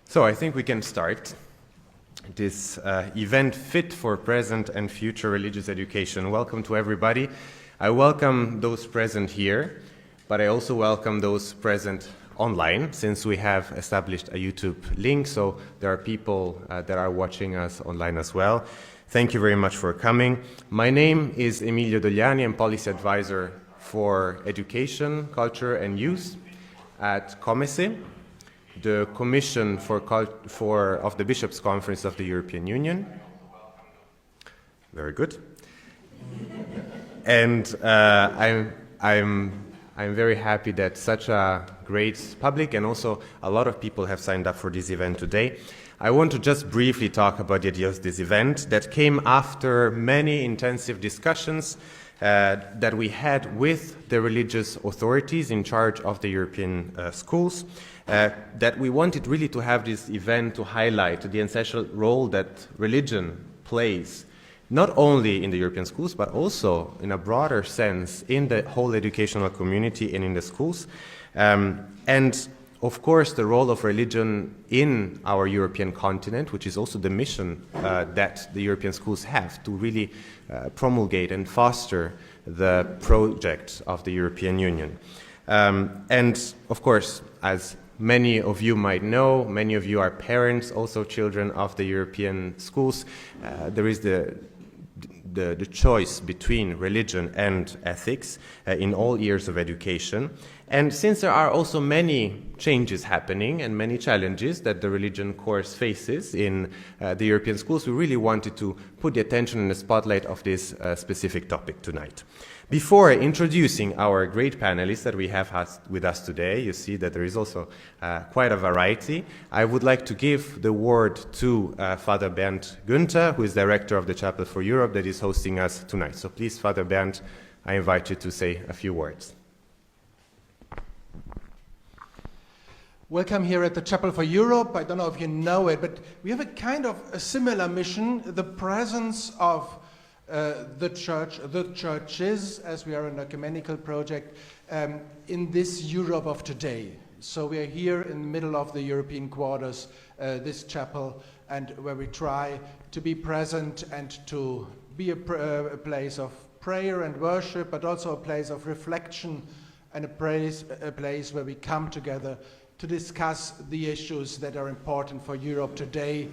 So I think we can start this event fit for present and future religious education. Welcome to everybody. I welcome those present here, but I also welcome those present online, since we have established a YouTube link, so there are people that are watching us online as well. Thank you very much for coming. My name is Emilio Dogliani. I'm Policy Advisor for Education, Culture and Youth at COMECE, the Commission of the Bishops' Conference of the European Union. Very good. And I'm very happy that such a great public and also a lot of people have signed up for this event today. I want to just briefly talk about the idea of this event that came after many intensive discussions that we had with the religious authorities in charge of the European schools, that we wanted really to have this event to highlight the essential role that religion plays, not only in the European schools, but also in a broader sense in the whole educational community and in the schools. And of course, the role of religion in our European continent, which is also the mission that the European schools have to really promulgate and foster the project of the European Union. And of course, as many of you might know, many of you are parents, also children of the European schools. There is the choice between religion and ethics in all years of education. And since there are also many changes happening and many challenges that the religion course faces in the European schools, we really wanted to put the attention in the spotlight of this specific topic tonight. Before introducing our great panelists that we have with us today, you see that there is also quite a variety. I would like to give the word to Father Bernd Günther, who is Director of the Chapel for Europe, that is hosting us tonight. So please, Father Bernd, I invite you to say a few words. Welcome here at the Chapel for Europe. I don't know if you know it, but we have a kind of a similar mission, the presence of the churches, as we are an ecumenical project, in this Europe of today. So we are here in the middle of the European quarters, this chapel, and where we try to be present and to be a place of prayer and worship, but also a place of reflection and a place where we come together to discuss the issues that are important for Europe today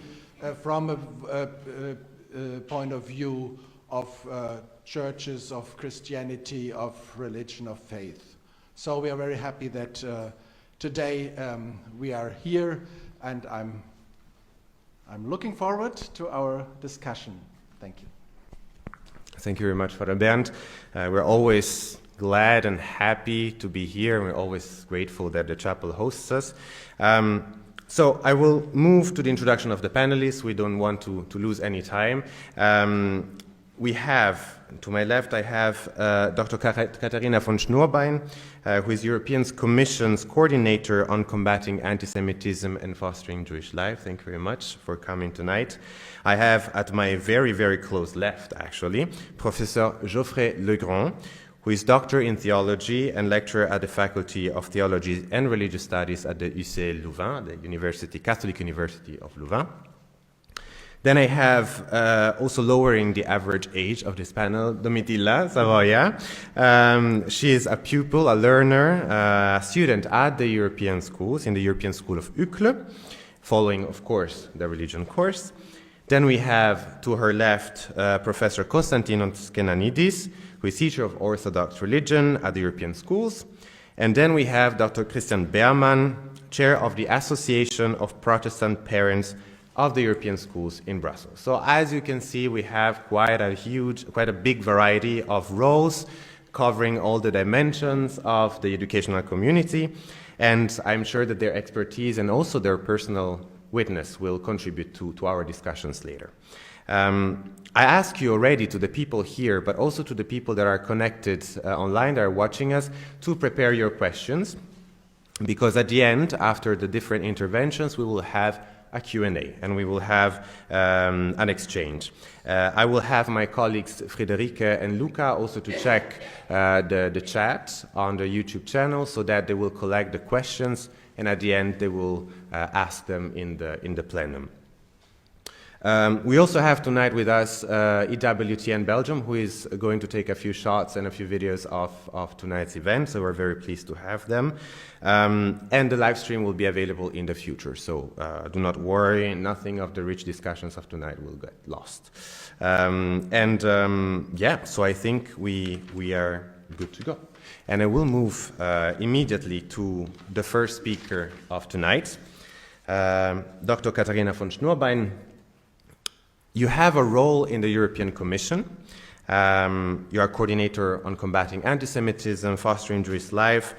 from a point of view of churches, of Christianity, of religion, of faith. So we are very happy that today we are here, and I'm looking forward to our discussion. Thank you. Thank you very much, Father Bernd. We're always glad and happy to be here. We're always grateful that the chapel hosts us. So I will move to the introduction of the panelists. We don't want to lose any time. We have, to my left, I have Dr. Katharina von Schnurbein, who is European Commission's coordinator on combating anti-Semitism and fostering Jewish life. Thank you very much for coming tonight. I have at my very, very close left, actually, Professor Geoffrey Legrand, who is Doctor in Theology and lecturer at the Faculty of Theology and Religious Studies at the UCL Louvain, the Catholic University of Louvain. Then I have, also lowering the average age of this panel, Domitilla Savoia. She is a pupil, a learner, a student at the European schools, in the European School of Uccle, following, of course, the religion course. Then we have, to her left, Professor Konstantinos Kenanidis, who is teacher of Orthodox religion at the European schools. And then we have Dr. Christian Beermann, chair of the Association of Protestant Parents of the European schools in Brussels. So as you can see, we have quite a big variety of roles covering all the dimensions of the educational community. And I'm sure that their expertise and also their personal witness will contribute to our discussions later. I ask you already, to the people here, but also to the people that are connected online, that are watching us, to prepare your questions, because at the end, after the different interventions, we will have a Q&A, and we will have an exchange. I will have my colleagues Friederike and Luca also to check the chat on the YouTube channel, so that they will collect the questions and at the end they will ask them in the plenum. We also have tonight with us EWTN Belgium, who is going to take a few shots and a few videos of tonight's event, so we're very pleased to have them. And the live stream will be available in the future, so do not worry, nothing of the rich discussions of tonight will get lost. Yeah, so I think we are good to go. And I will move immediately to the first speaker of tonight, Dr. Katharina von Schnurbein. You have a role in the European Commission. You are coordinator on combating anti-Semitism, fostering Jewish life.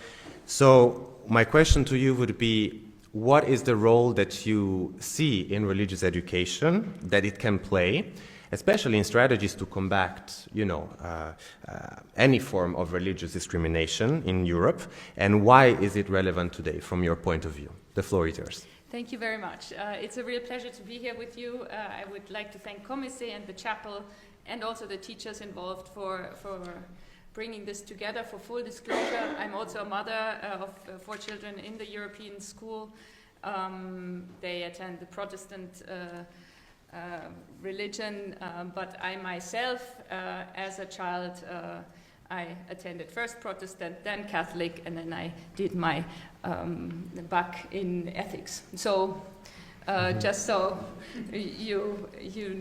So my question to you would be, what is the role that you see in religious education that it can play, especially in strategies to combat, any form of religious discrimination in Europe, and why is it relevant today from your point of view? The floor is yours. Thank you very much. It's a real pleasure to be here with you. I would like to thank COMECE and the chapel and also the teachers involved for bringing this together. For full disclosure, I'm also a mother of 4 children in the European school. They attend the Protestant religion, but I myself, as a child, I attended first Protestant, then Catholic, and then I did my bac in ethics. So just so you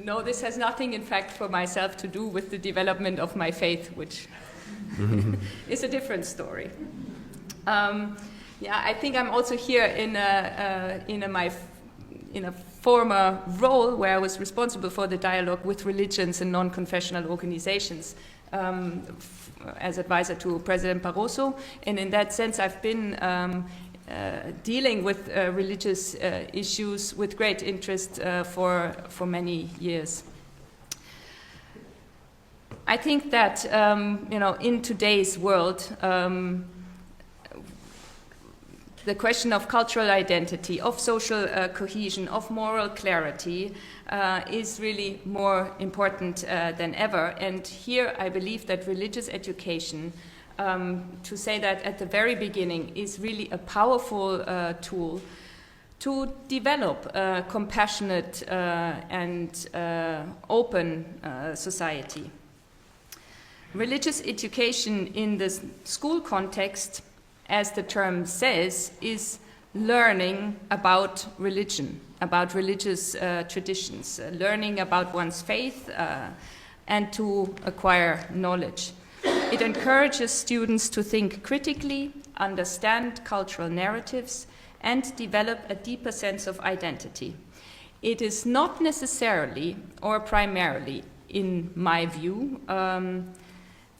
know, this has nothing, in fact, for myself to do with the development of my faith, which is a different story. Yeah, I think I'm also here in a former role where I was responsible for the dialogue with religions and non-confessional organizations. As advisor to President Barroso, and in that sense I've been dealing with religious issues with great interest for many years. I think that in today's world the question of cultural identity, of social cohesion, of moral clarity is really more important than ever. And here I believe that religious education, to say that at the very beginning, is really a powerful tool to develop a compassionate and open society. Religious education in the school context, as the term says, is learning about religion, about religious traditions, learning about one's faith, and to acquire knowledge. It encourages students to think critically, understand cultural narratives, and develop a deeper sense of identity. It is not necessarily or primarily, in my view,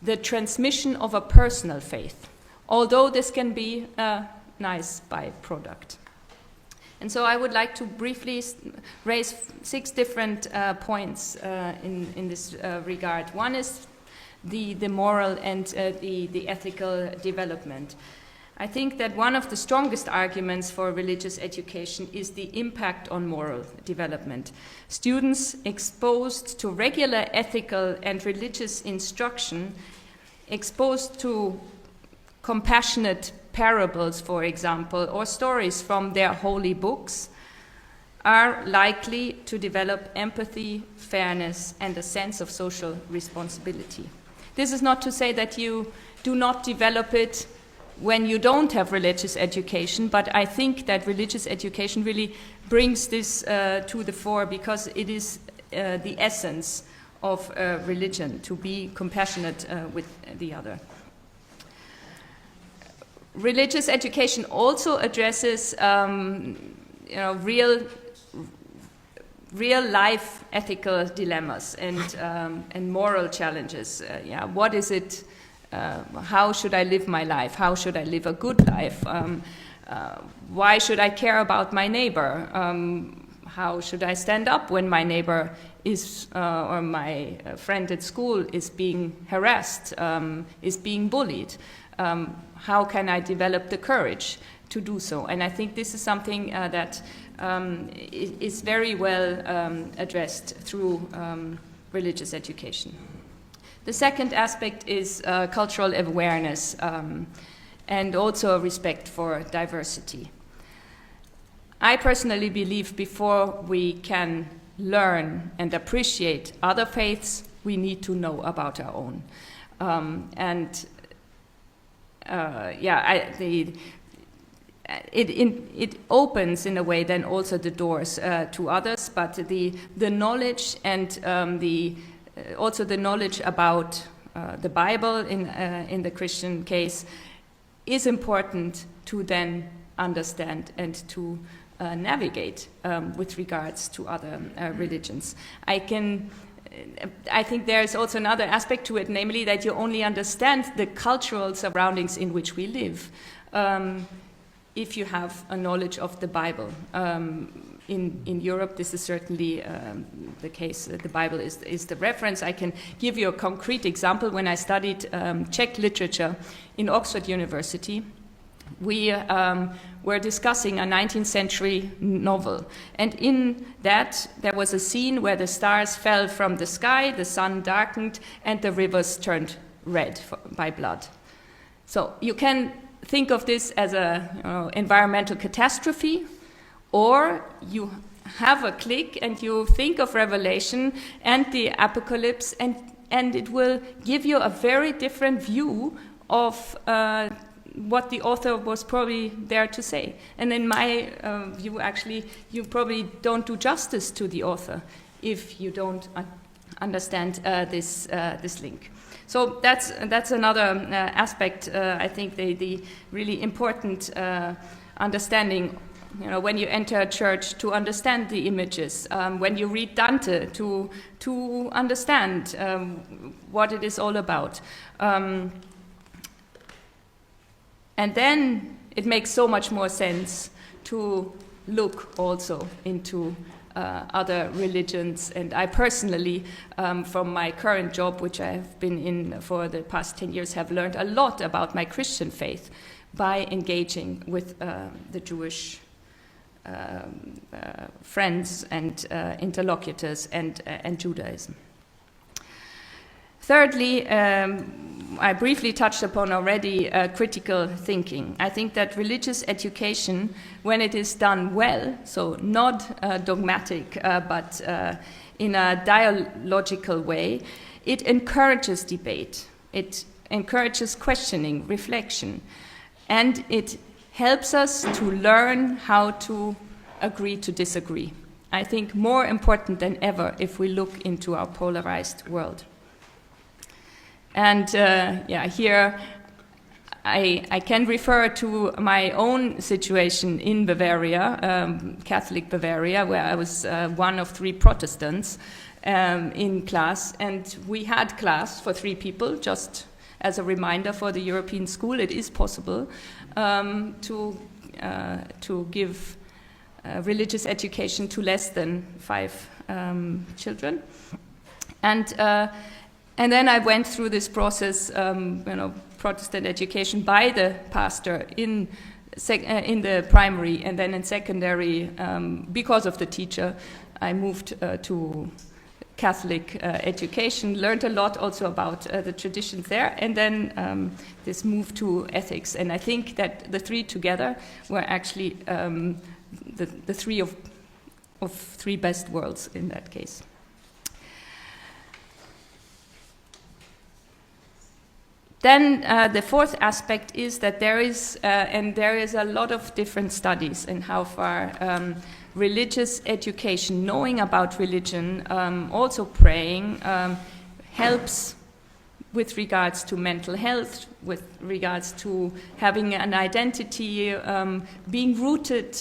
the transmission of a personal faith, although this can be a nice byproduct. And so I would like to briefly raise 6 different points in this regard. One is the moral and the ethical development. I think that one of the strongest arguments for religious education is the impact on moral development. Students exposed to regular ethical and religious instruction, exposed to compassionate parables, for example, or stories from their holy books, are likely to develop empathy, fairness, and a sense of social responsibility. This is not to say that you do not develop it when you don't have religious education, but I think that religious education really brings this to the fore, because it is the essence of religion, to be compassionate with the other. Religious education also addresses real life ethical dilemmas and moral challenges. What is it? How should I live my life? How should I live a good life? Why should I care about my neighbor? How should I stand up when my neighbor is, or my friend at school is being harassed, is being bullied? How can I develop the courage to do so? And I think this is something that is very well addressed through religious education. The second aspect is cultural awareness and also a respect for diversity. I personally believe before we can learn and appreciate other faiths, we need to know about our own. It opens in a way then also the doors to others, but the knowledge and also the knowledge about the Bible in the Christian case is important to then understand and to navigate with regards to other religions. I think there is also another aspect to it, namely that you only understand the cultural surroundings in which we live if you have a knowledge of the Bible. In Europe, this is certainly the case. The Bible is the reference. I can give you a concrete example. When I studied Czech literature in Oxford University, we were discussing a 19th century novel. And in that, there was a scene where the stars fell from the sky, the sun darkened, and the rivers turned red by blood. So you can think of this as a environmental catastrophe, or you have a click and you think of Revelation and the apocalypse, and it will give you a very different view of what the author was probably there to say. And in my view, actually, you probably don't do justice to the author if you don't understand this link. So that's another aspect. I think the really important understanding. When you enter a church, to understand the images. When you read Dante, to understand what it is all about. And then it makes so much more sense to look also into other religions. And I personally, from my current job, which I have been in for the past 10 years, have learned a lot about my Christian faith by engaging with the Jewish friends and interlocutors and Judaism. Thirdly, I briefly touched upon already critical thinking. I think that religious education, when it is done well, so not dogmatic, but in a dialogical way, it encourages debate, it encourages questioning, reflection, and it helps us to learn how to agree to disagree. I think more important than ever if we look into our polarized world. And here I can refer to my own situation in Bavaria, Catholic Bavaria, where I was one of 3 Protestants in class, and we had class for 3 people, just as a reminder for the European school. It is possible to give religious education to less than 5 children, and then I went through this process, Protestant education by the pastor in the primary, and then in secondary, because of the teacher, I moved to Catholic education, learned a lot also about the traditions there, and then this move to ethics. And I think that the 3 together were actually the 3 of 3 best worlds in that case. Then the 4th aspect is that there is a lot of different studies in how far religious education, knowing about religion, also praying, helps with regards to mental health, with regards to having an identity, being rooted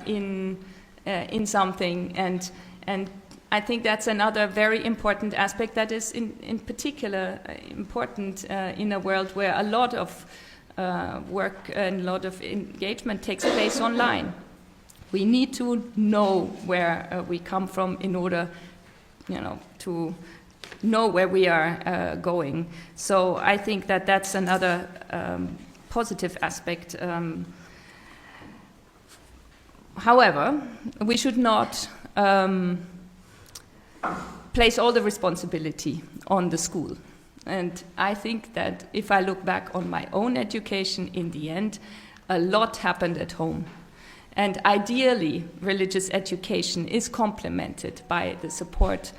in something, and I think that's another very important aspect that is in particular important in a world where a lot of work and a lot of engagement takes place online. We need to know where we come from in order, to know where we are going. So I think that that's another positive aspect. However, we should not place all the responsibility on the school. And I think that if I look back on my own education, in the end, a lot happened at home. And ideally, religious education is complemented by the support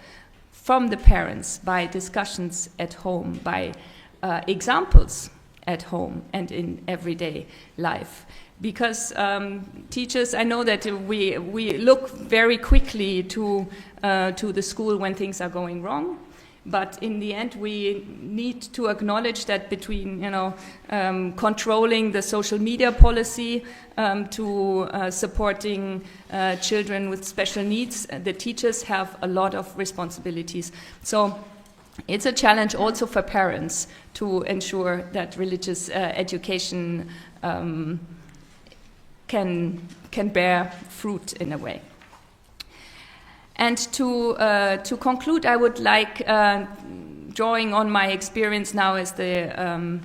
from the parents, by discussions at home, by examples at home and in everyday life. Because teachers, I know that we look very quickly to the school when things are going wrong. But in the end, we need to acknowledge that between, controlling the social media policy to supporting children with special needs, the teachers have a lot of responsibilities. So it's a challenge also for parents to ensure that religious education can bear fruit in a way. And to conclude, I would like, drawing on my experience now as the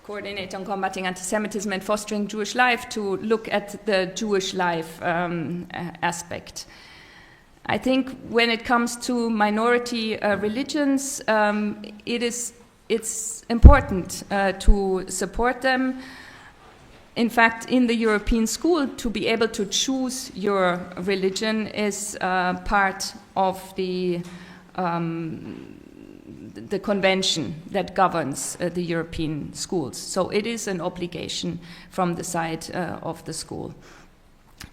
coordinator on combating anti-Semitism and fostering Jewish life, to look at the Jewish life aspect. I think when it comes to minority religions, it's important to support them. In fact, in the European school, to be able to choose your religion is part of the convention that governs the European schools. So it is an obligation from the side of the school.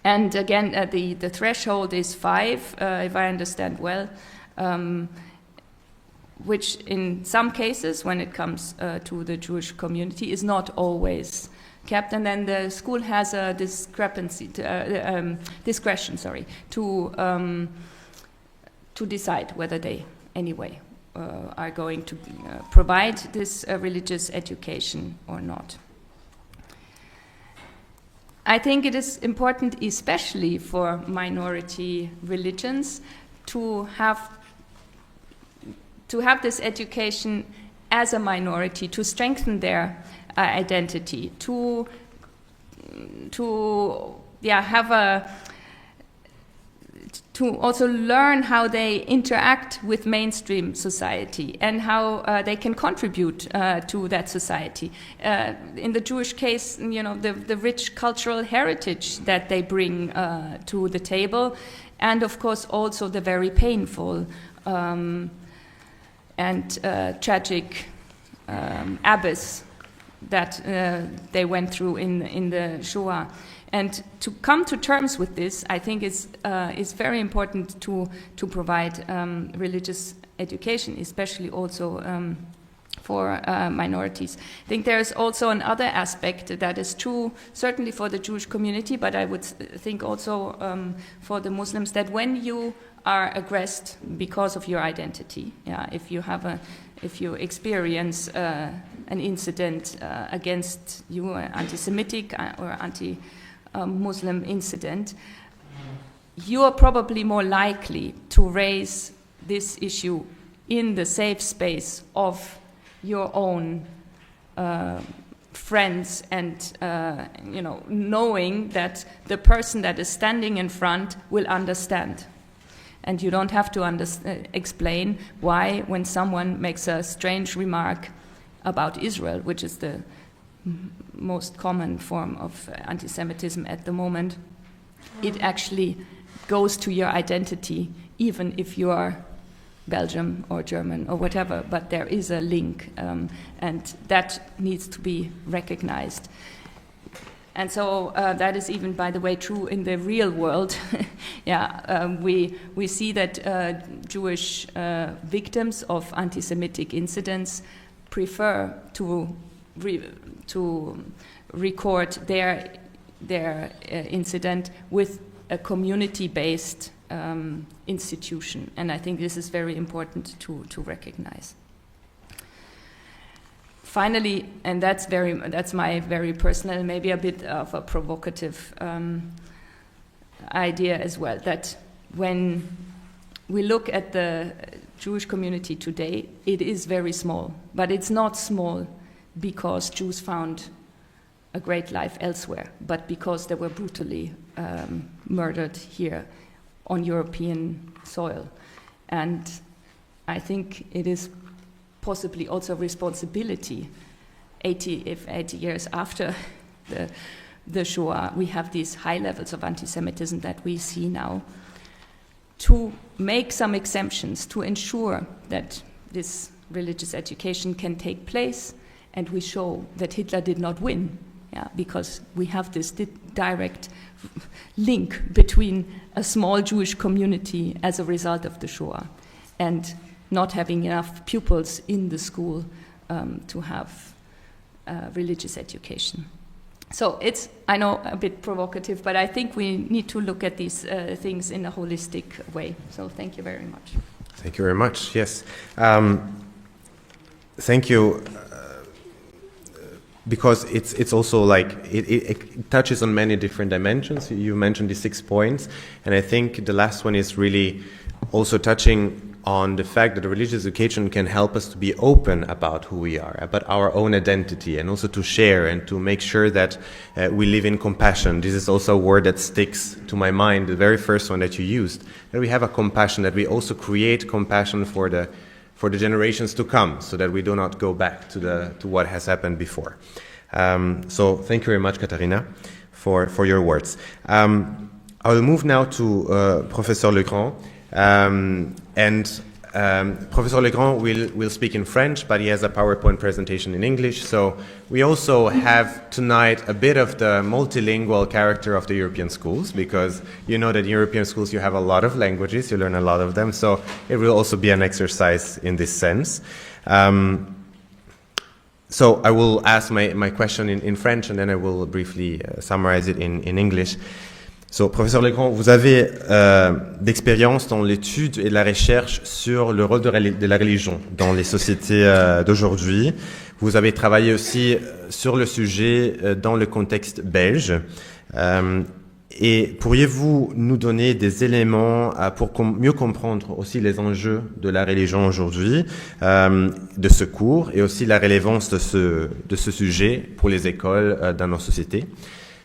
And again, the threshold is 5, if I understand well, which in some cases, when it comes to the Jewish community, is not always kept, and then the school has a discretion, to decide whether they anyway are going to provide this religious education or not. I think it is important, especially for minority religions, to have this education as a minority, to strengthen their identity, to also learn how they interact with mainstream society and how they can contribute to that society. In the Jewish case, the rich cultural heritage that they bring to the table, and of course also the very painful and tragic abyss that they went through in the Shoah. And to come to terms with this, I think is very important to provide religious education, especially also for minorities. I think there is also another aspect that is true, certainly for the Jewish community, but I would think also for the Muslims, that when you are aggressed because of your identity, if you experience an incident against you, an anti-Semitic or anti-Muslim incident, you are probably more likely to raise this issue in the safe space of your own friends, and knowing that the person that is standing in front will understand. And you don't have to explain why, when someone makes a strange remark about Israel, which is the most common form of anti-Semitism at the moment, it actually goes to your identity, even if you are Belgium or German or whatever, but there is a link, and that needs to be recognized. And so that is even, by the way, true in the real world. We see that Jewish victims of anti-Semitic incidents prefer to record their incident with a community-based institution, and I think this is very important to recognize. Finally, and that's my very personal, maybe a bit of a provocative idea as well, that when we look at the Jewish community today, it is very small, but it's not small because Jews found a great life elsewhere, but because they were brutally murdered here on European soil. And I think it is possibly also responsibility 80 years after the the Shoah, we have these high levels of anti-Semitism that we see now, to make some exemptions to ensure that this religious education can take place, and we show that Hitler did not win, because we have this direct link between a small Jewish community as a result of the Shoah and not having enough pupils in the school to have religious education. So it's, I know, a bit provocative, but I think we need to look at these things in a holistic way. So thank you very much. Thank you very much. Yes. Thank you. Because it's also like, it touches on many different dimensions. You mentioned the 6 points, and I think the last one is really also touching on the fact that religious education can help us to be open about who we are, about our own identity, and also to share and to make sure that we live in compassion. This is also a word that sticks to my mind, the very first one that you used, that we have a compassion, that we also create compassion for the generations to come, so that we do not go back to what has happened before. So thank you very much, Katharina, for your words. I will move now to Professor Legrand. Professor Legrand will speak in French, but he has a PowerPoint presentation in English. So we also have tonight a bit of the multilingual character of the European schools, because you know that in European schools you have a lot of languages, you learn a lot of them. So it will also be an exercise in this sense. So I will ask my question in French, and then I will briefly summarize it in English. So, Professeur Legrand, vous avez d'expérience dans l'étude et la recherche sur le rôle de la religion dans les sociétés d'aujourd'hui. Vous avez travaillé aussi sur le sujet dans le contexte belge. Et pourriez-vous nous donner des éléments pour mieux comprendre aussi les enjeux de la religion aujourd'hui, de ce cours, et aussi la relevance de ce sujet pour les écoles dans nos sociétés?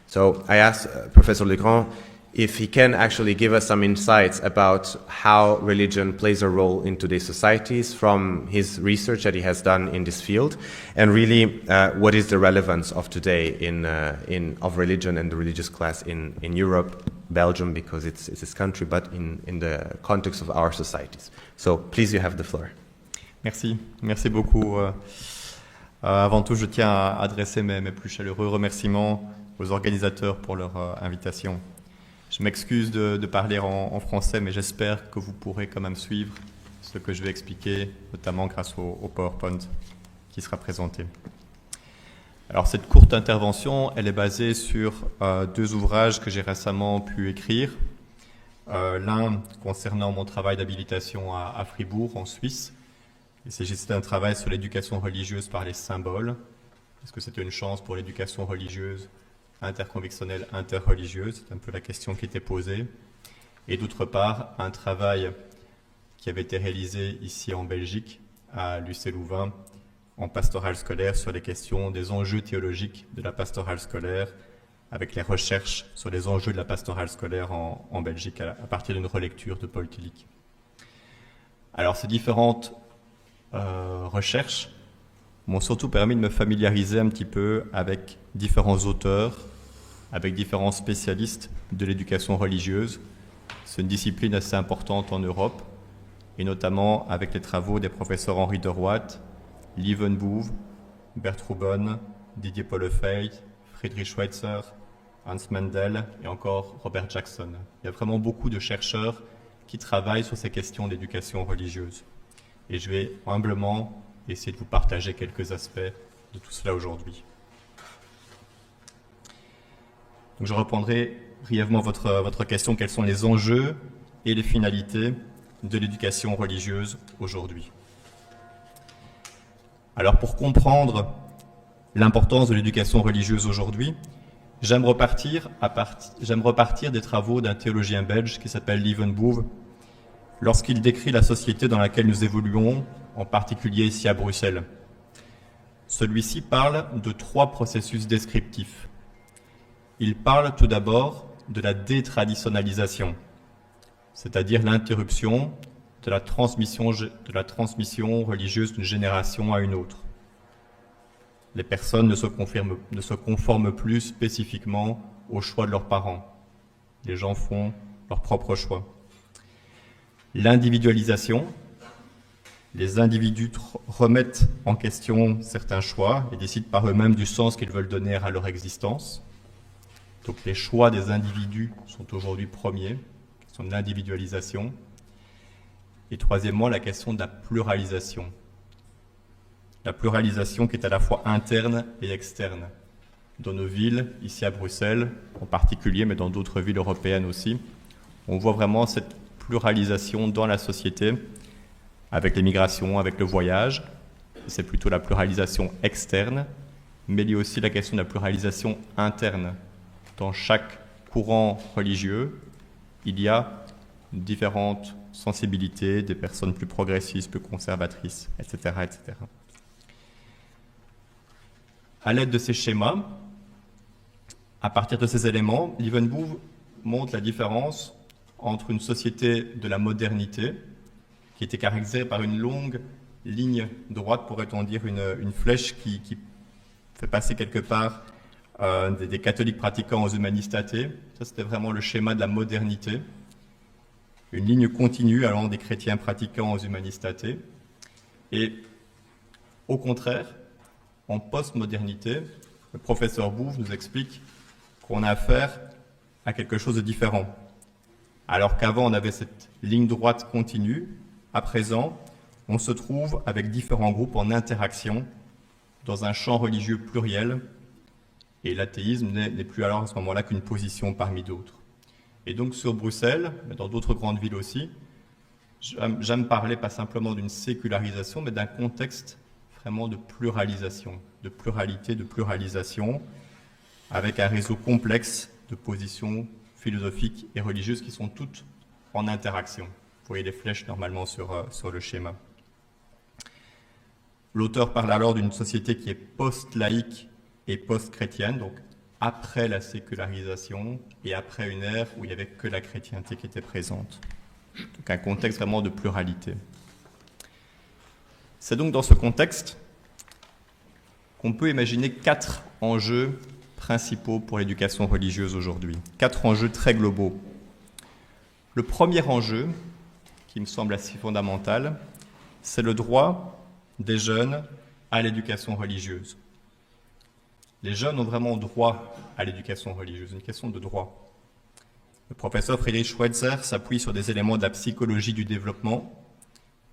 So I asked Professor Legrand if he can actually give us some insights about how religion plays a role in today's societies from his research that he has done in this field, and really what is the relevance of today of religion and the religious class in Europe, Belgium, because it's his country, but in the context of our societies. So please, you have the floor. Merci beaucoup. Avant tout, je tiens à adresser mes plus chaleureux remerciements aux organisateurs pour leur invitation. Je m'excuse de parler en français, mais j'espère que vous pourrez quand même suivre ce que je vais expliquer, notamment grâce au PowerPoint qui sera présenté. Alors cette courte intervention, elle est basée sur 2 ouvrages que j'ai récemment pu écrire. L'un concernant mon travail d'habilitation à Fribourg, en Suisse. Il s'agissait d'un travail sur l'éducation religieuse par les symboles. Est-ce que c'était une chance pour l'éducation religieuse interconvictionnelle, interreligieuse? C'est un peu la question qui était posée. Et d'autre part, un travail qui avait été réalisé ici en Belgique, à l'UC Louvain, en pastorale scolaire, sur les questions des enjeux théologiques de la pastorale scolaire, avec les recherches sur les enjeux de la pastorale scolaire en Belgique, à partir d'une relecture de Paul Tillich. Alors, ces différentes recherches m'ont surtout permis de me familiariser un petit peu avec différents auteurs, avec différents spécialistes de l'éducation religieuse. C'est une discipline assez importante en Europe, et notamment avec les travaux des professeurs Henri de Roat, Lievenboeuf, Bert Ruben, Didier Pollefeit, Friedrich Schweitzer, Hans Mendel et encore Robert Jackson. Il y a vraiment beaucoup de chercheurs qui travaillent sur ces questions d'éducation religieuse. Et je vais humblement essayer de vous partager quelques aspects de tout cela aujourd'hui. Donc je reprendrai brièvement votre question, quels sont les enjeux et les finalités de l'éducation religieuse aujourd'hui. Alors pour comprendre l'importance de l'éducation religieuse aujourd'hui, j'aime repartir des travaux d'un théologien belge qui s'appelle Lievenboeuf, lorsqu'il décrit la société dans laquelle nous évoluons, en particulier ici à Bruxelles. Celui-ci parle de 3 processus descriptifs. Il parle tout d'abord de la détraditionnalisation, c'est-à-dire l'interruption de la transmission religieuse d'une génération à une autre. les personnes ne se conforment plus spécifiquement au choix de leurs parents. Les gens font leur propre choix. L'individualisation. Les individus remettent en question certains choix et décident par eux-mêmes du sens qu'ils veulent donner à leur existence. Donc les choix des individus sont aujourd'hui premiers, la question de l'individualisation. Et troisièmement, la question de la pluralisation. La pluralisation qui est à la fois interne et externe. Dans nos villes, ici à Bruxelles en particulier, mais dans d'autres villes européennes aussi, on voit vraiment cette pluralisation dans la société, avec les migrations, avec le voyage. C'est plutôt la pluralisation externe, mais il y a aussi la question de la pluralisation interne. Dans chaque courant religieux, il y a différentes sensibilités, des personnes plus progressistes, plus conservatrices, etc. etc. À l'aide de ces schémas, à partir de ces éléments, Lievenboer montre la différence entre une société de la modernité, qui était caractérisée par une longue ligne droite, pourrait-on dire, une flèche qui fait passer quelque part des catholiques pratiquants aux humanistes athées. Ça, c'était vraiment le schéma de la modernité. Une ligne continue allant des chrétiens pratiquants aux humanistes athées. Et au contraire, en postmodernité, le professeur Bouve nous explique qu'on a affaire à quelque chose de différent. Alors qu'avant, on avait cette ligne droite continue, à présent, on se trouve avec différents groupes en interaction dans un champ religieux pluriel, et l'athéisme n'est plus alors à ce moment-là qu'une position parmi d'autres. Et donc sur Bruxelles, mais dans d'autres grandes villes aussi, j'aime parler pas simplement d'une sécularisation, mais d'un contexte vraiment de pluralisation, de pluralité, de pluralisation, avec un réseau complexe de positions philosophiques et religieuses qui sont toutes en interaction. Vous voyez les flèches normalement sur le schéma. L'auteur parle alors d'une société qui est post-laïque et post-chrétienne, donc après la sécularisation et après une ère où il n'y avait que la chrétienté qui était présente. Donc un contexte vraiment de pluralité. C'est donc dans ce contexte qu'on peut imaginer 4 enjeux principaux pour l'éducation religieuse aujourd'hui. 4 enjeux très globaux. Le premier enjeu, qui me semble assez fondamental, c'est le droit des jeunes à l'éducation religieuse. Les jeunes ont vraiment droit à l'éducation religieuse, une question de droit. Le professeur Friedrich Schweitzer s'appuie sur des éléments de la psychologie du développement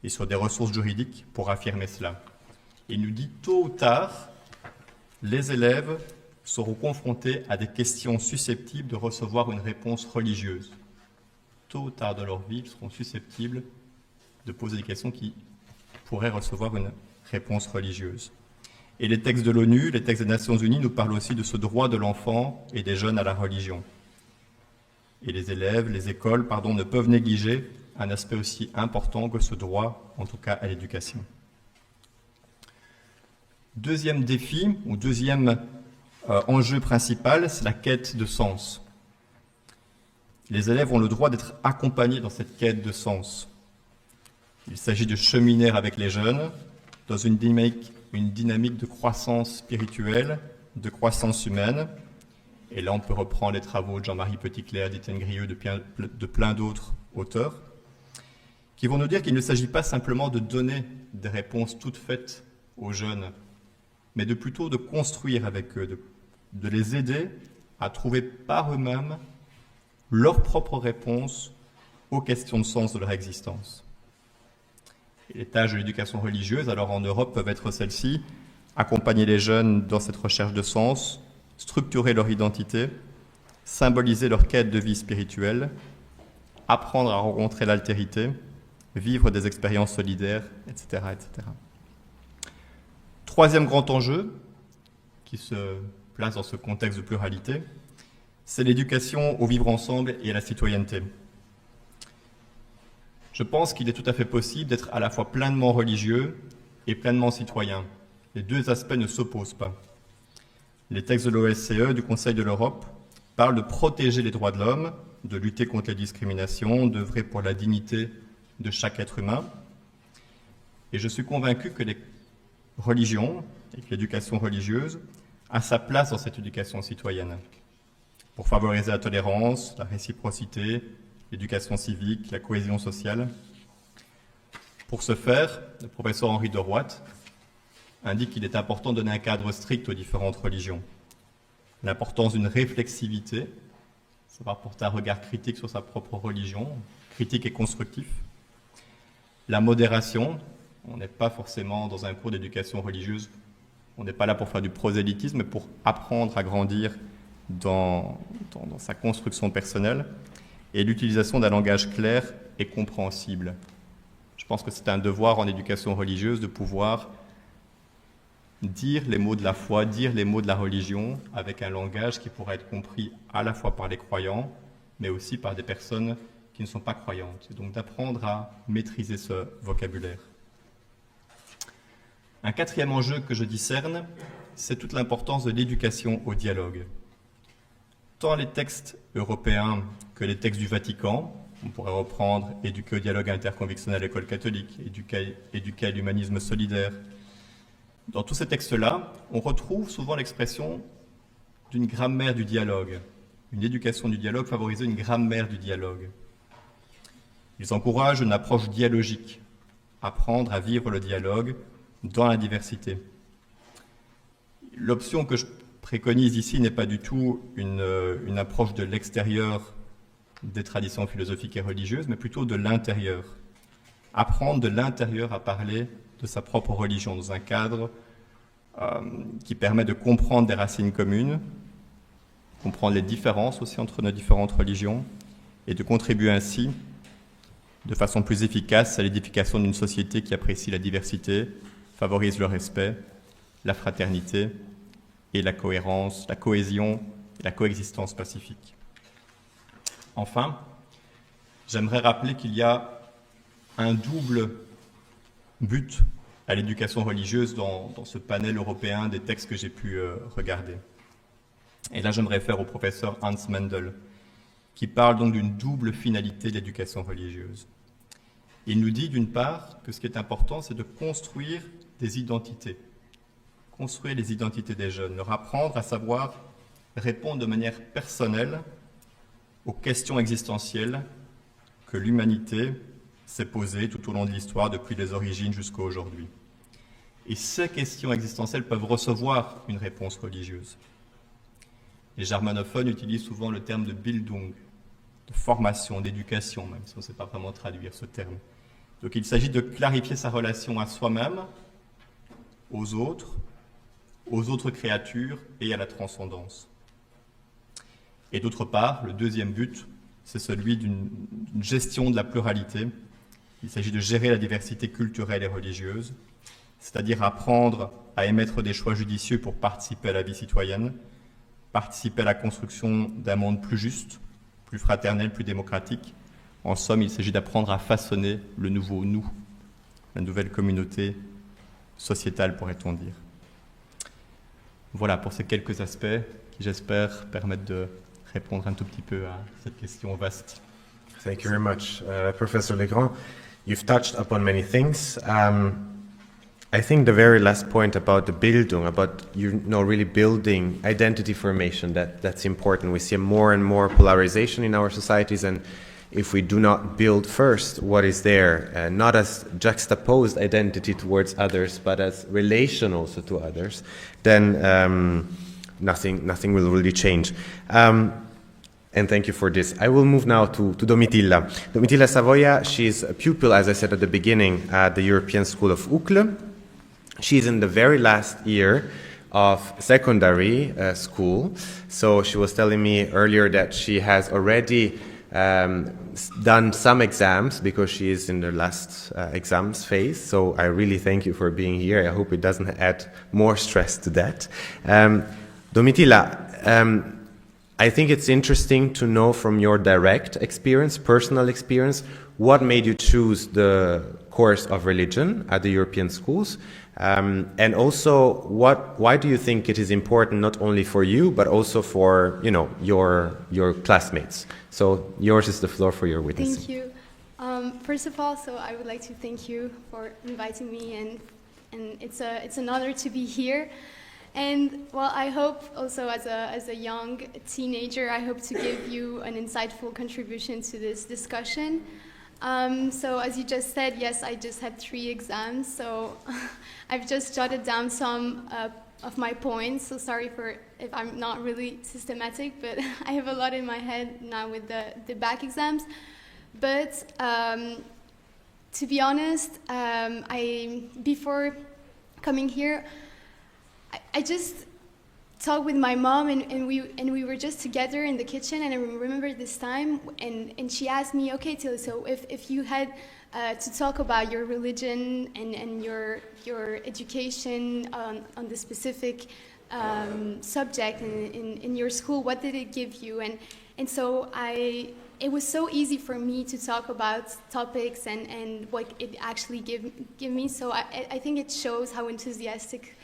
et sur des ressources juridiques pour affirmer cela. Il nous dit tôt ou tard, les élèves seront confrontés à des questions susceptibles de recevoir une réponse religieuse. Tôt ou tard dans leur vie, ils seront susceptibles de poser des questions qui pourraient recevoir une réponse religieuse. Et les textes de l'ONU, les textes des Nations Unies nous parlent aussi de ce droit de l'enfant et des jeunes à la religion. Et les élèves, les écoles, ne peuvent négliger un aspect aussi important que ce droit, en tout cas à l'éducation. Deuxième défi, ou deuxième enjeu principal, c'est la quête de sens. Les élèves ont le droit d'être accompagnés dans cette quête de sens. Il s'agit de cheminer avec les jeunes dans une dynamique de croissance spirituelle, de croissance humaine. Et là, on peut reprendre les travaux de Jean-Marie Petitclerc, d'Étienne Grieux, de plein d'autres auteurs, qui vont nous dire qu'il ne s'agit pas simplement de donner des réponses toutes faites aux jeunes, mais plutôt de construire avec eux, de les aider à trouver par eux-mêmes leurs propres réponses aux questions de sens de leur existence. Et les tâches de l'éducation religieuse, alors en Europe, peuvent être celles-ci: accompagner les jeunes dans cette recherche de sens, structurer leur identité, symboliser leur quête de vie spirituelle, apprendre à rencontrer l'altérité, vivre des expériences solidaires, etc., etc. Troisième grand enjeu, qui se place dans ce contexte de pluralité, c'est l'éducation au vivre ensemble et à la citoyenneté. Je pense qu'il est tout à fait possible d'être à la fois pleinement religieux et pleinement citoyen. Les deux aspects ne s'opposent pas. Les textes de l'OSCE, du Conseil de l'Europe, parlent de protéger les droits de l'homme, de lutter contre les discriminations, d'œuvrer pour la dignité de chaque être humain. Et je suis convaincu que les religion et que l'éducation religieuse a sa place dans cette éducation citoyenne pour favoriser la tolérance, la réciprocité, l'éducation civique, la cohésion sociale. Pour ce faire, le professeur Henri de Roite indique qu'il est important de donner un cadre strict aux différentes religions. L'importance d'une réflexivité, savoir porter un regard critique sur sa propre religion, critique et constructif. La modération, on n'est pas forcément dans un cours d'éducation religieuse, on n'est pas là pour faire du prosélytisme, mais pour apprendre à grandir dans sa construction personnelle, et l'utilisation d'un langage clair et compréhensible. Je pense que c'est un devoir en éducation religieuse de pouvoir dire les mots de la foi, dire les mots de la religion avec un langage qui pourra être compris à la fois par les croyants, mais aussi par des personnes qui ne sont pas croyantes. Et donc d'apprendre à maîtriser ce vocabulaire. Un quatrième enjeu que je discerne, c'est toute l'importance de l'éducation au dialogue. Tant les textes européens que les textes du Vatican, on pourrait reprendre « Éduquer au dialogue interconvictionnel à l'école catholique »,« Éduquer à l'humanisme solidaire ». Dans tous ces textes-là, on retrouve souvent l'expression d'une grammaire du dialogue. Une éducation du dialogue favorisait une grammaire du dialogue. Ils encouragent une approche dialogique, apprendre à vivre le dialogue dans la diversité. L'option que je préconise ici n'est pas du tout une approche de l'extérieur des traditions philosophiques et religieuses, mais plutôt de l'intérieur. Apprendre de l'intérieur à parler de sa propre religion, dans un cadre qui permet de comprendre des racines communes, comprendre les différences aussi entre nos différentes religions, et de contribuer ainsi de façon plus efficace à l'édification d'une société qui apprécie la diversité, favorise le respect, la fraternité et la cohérence, la cohésion et la coexistence pacifique. Enfin, j'aimerais rappeler qu'il y a un double but à l'éducation religieuse dans ce panel européen des textes que j'ai pu regarder. Et là, je me réfère au professeur Hans Mendel, qui parle donc d'une double finalité de l'éducation religieuse. Il nous dit d'une part que ce qui est important, c'est de construire des identités, construire les identités des jeunes, leur apprendre à savoir répondre de manière personnelle aux questions existentielles que l'humanité s'est posée tout au long de l'histoire, depuis les origines jusqu'à aujourd'hui. Et ces questions existentielles peuvent recevoir une réponse religieuse. Les germanophones utilisent souvent le terme de Bildung, de formation, d'éducation, même si on ne sait pas vraiment traduire ce terme. Donc il s'agit de clarifier sa relation à soi-même, aux autres créatures et à la transcendance. Et d'autre part, le deuxième but, c'est celui d'une gestion de la pluralité. Il s'agit de gérer la diversité culturelle et religieuse, c'est-à-dire apprendre à émettre des choix judicieux pour participer à la vie citoyenne, participer à la construction d'un monde plus juste, plus fraternel, plus démocratique. En somme, il s'agit d'apprendre à façonner le nouveau nous, la nouvelle communauté sociétale, pourrait-on dire. Voilà pour ces quelques aspects qui, j'espère, permettent de répondre un tout petit peu à cette question vaste. Thank you very much, Professor Legrand. You've touched upon many things. I think the very last point about the Bildung, about really building identity formation, that's important. We see more and more polarization in our societies, and if we do not build first what is there, not as juxtaposed identity towards others, but as relation also to others, then nothing will really change. And thank you for this. I will move now to Domitilla. Domitilla Savoia, she's a pupil, as I said at the beginning, at the European School of Uccle. She's in the very last year of secondary school. So she was telling me earlier that she has already done some exams because she is in the last exams phase. So I really thank you for being here. I hope it doesn't add more stress to that. Domitilla, I think it's interesting to know from your direct experience, personal experience, what made you choose the course of religion at the European schools, and also why do you think it is important not only for you but also for your classmates? So yours is the floor for your witnessing. Thank you. First of all, I would like to thank you for inviting me and and it's an honor to be here. And well, I hope also as a young teenager, I hope to give you an insightful contribution to this discussion. So as you just said, yes, I just had 3 exams, so I've just jotted down some of my points, so sorry if I'm not really systematic, but I have a lot in my head now with the back exams. But to be honest, before coming here, I just talked with my mom, and we were just together in the kitchen, and I remember this time, and she asked me, okay, Tilly, so if you had to talk about your religion and your education on the specific subject in your school, what did it give you? And so it was so easy for me to talk about topics and what it actually give me. So I think it shows how enthusiastic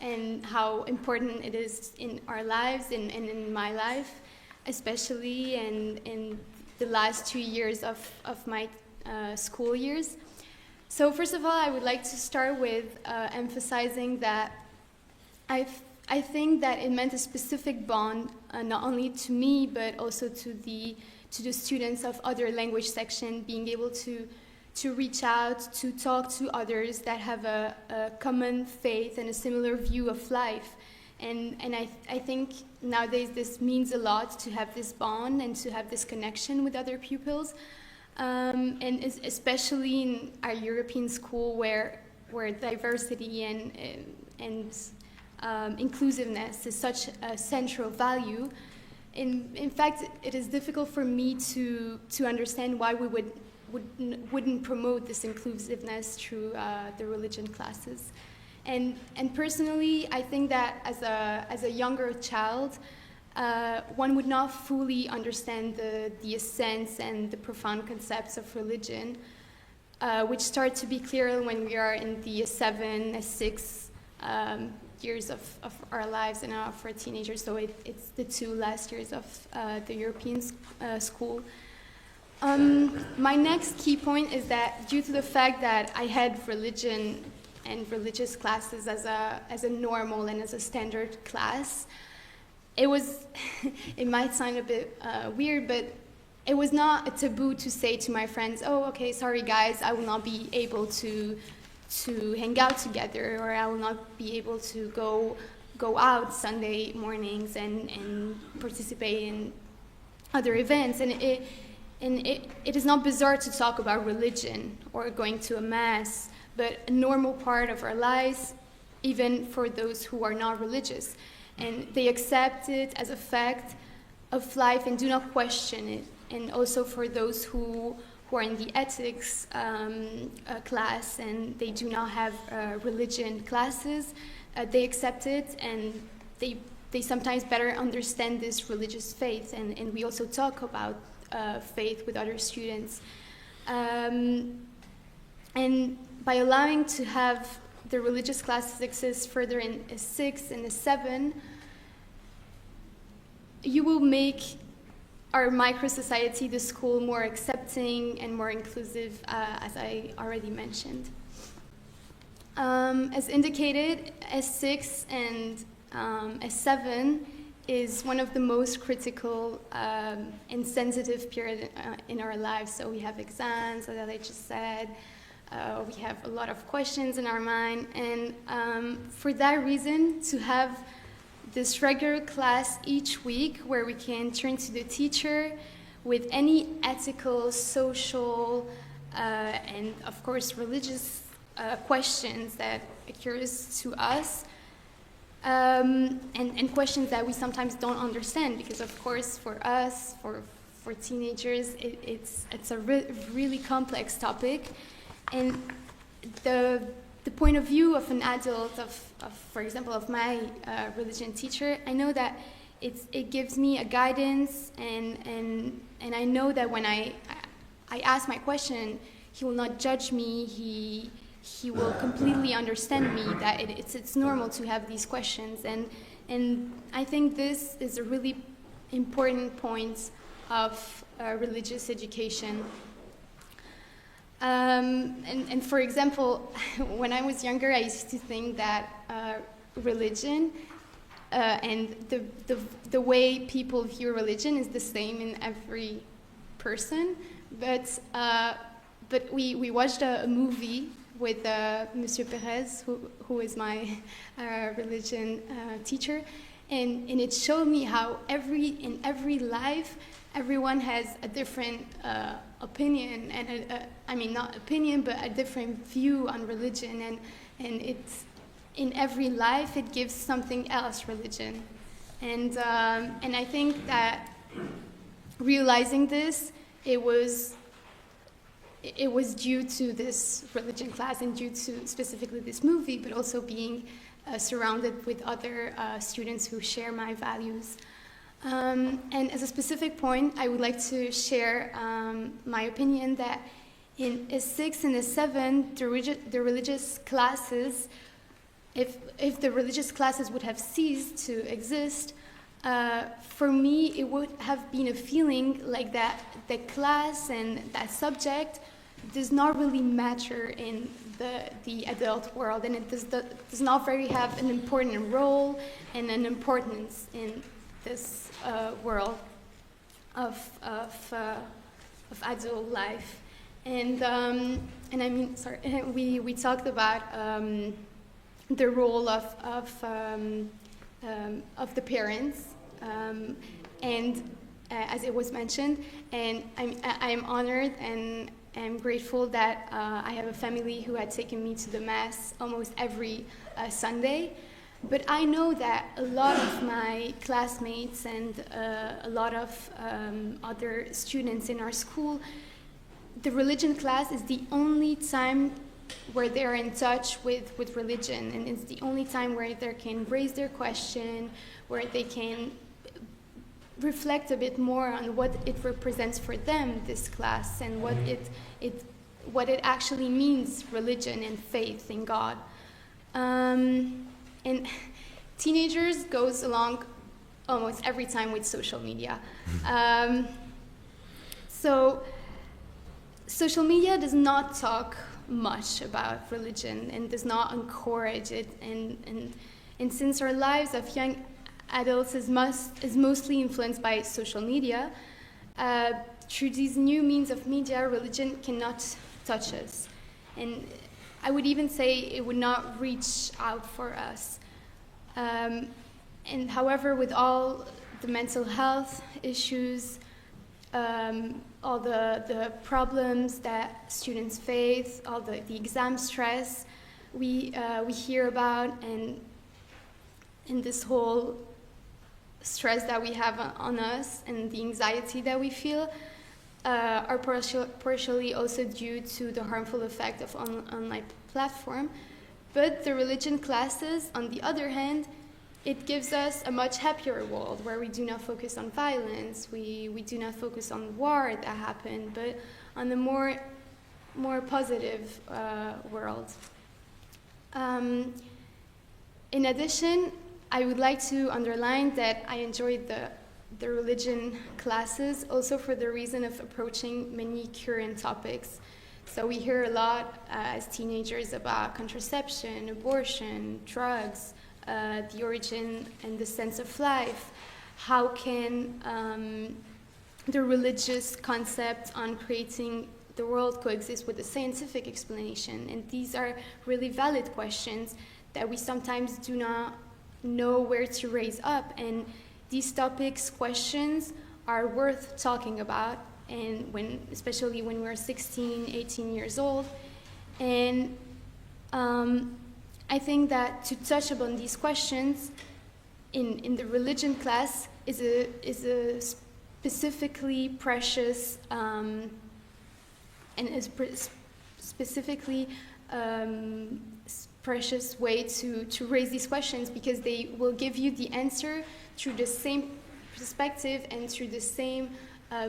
and how important it is in our lives and in my life, especially in the last 2 years of my school years. So first of all, I would like to start with emphasizing that I think that it meant a specific bond, not only to me, but also to the students of other language section, being able to reach out, to talk to others that have a common faith and a similar view of life. And I think nowadays this means a lot, to have this bond and to have this connection with other pupils. And especially in our European school where diversity and inclusiveness is such a central value. In fact, it is difficult for me to understand why we wouldn't promote this inclusiveness through the religion classes. And personally, I think that as a younger child, one would not fully understand the essence and the profound concepts of religion, which start to be clear when we are in the 7, 6 years of our lives and for teenagers. So it's the 2 last years of the European school. My next key point is that due to the fact that I had religion and religious classes as a normal and as a standard class, it might sound a bit weird, but it was not a taboo to say to my friends, oh, okay, sorry guys, I will not be able to hang out together, or I will not be able to go out Sunday mornings and participate in other events. And it is not bizarre to talk about religion or going to a mass, but a normal part of our lives, even for those who are not religious. And they accept it as a fact of life and do not question it. And also for those who are in the ethics class and they do not have religion classes, they accept it, and they sometimes better understand this religious faith. And we also talk about faith with other students. And by allowing to have the religious classes exist further in a 6 and a 7, you will make our micro-society, the school, more accepting and more inclusive, as I already mentioned. As indicated, S6 and S7 is one of the most critical and sensitive period in our lives. So we have exams, as I just said. We have a lot of questions in our mind. And for that reason, to have this regular class each week where we can turn to the teacher with any ethical, social, and of course religious questions that occurs to us, and questions that we sometimes don't understand, because of course for us, for teenagers, it's a really complex topic. And the point of view of an adult, for example, of my religion teacher, I know that it gives me a guidance, and I know that when I ask my question, he will not judge me. He will completely understand me, that it's normal to have these questions, and I think this is a really important point of religious education. And for example, when I was younger, I used to think that religion and the way people view religion is the same in every person. But we watched a movie with Monsieur Perez, who is my religion teacher, and it showed me how in every life, everyone has a different opinion, and I mean not opinion, but a different view on religion, and it's in every life it gives something else religion, and I think that realizing this, it was due to this religion class and due to specifically this movie, but also being surrounded with other students who share my values. And as a specific point, I would like to share my opinion that in a 6 and a 7, the religious classes, if the religious classes would have ceased to exist, for me it would have been a feeling like that the class and that subject does not really matter in the adult world, and it does not very have an important role and an importance in this world of adult life. And I mean, sorry, we talked about the role of the parents, and as it was mentioned, and I'm honored and I'm grateful that I have a family who had taken me to the Mass almost every Sunday. But I know that a lot of my classmates and a lot of other students in our school, the religion class is the only time where they're in touch with religion, and it's the only time where they can raise their question, where they can reflect a bit more on what it represents for them, this class, and what it actually means, religion and faith in God. And teenagers goes along almost every time with social media. So social media does not talk much about religion and does not encourage it. And since our lives of young adults is mostly influenced by social media, through these new means of media, religion cannot touch us. And I would even say it would not reach out for us. And however, with all the mental health issues, all the problems that students face, all the exam stress we hear about, and this whole stress that we have on us and the anxiety that we feel are partially also due to the harmful effect of online platform. But the religion classes, on the other hand, it gives us a much happier world where we do not focus on violence, we do not focus on war that happened, but on a more positive world. In addition, I would like to underline that I enjoyed the religion classes also for the reason of approaching many current topics. So we hear a lot as teenagers about contraception, abortion, drugs, the origin and the sense of life. How can the religious concept on creating the world coexist with the scientific explanation? And these are really valid questions that we sometimes do not know where to raise up. And these topics, questions, are worth talking about, and especially when we're 16, 18 years old. And I think that to touch upon these questions in the religion class is a specifically precious and is specifically precious way to raise these questions, because they will give you the answer through the same perspective and through the same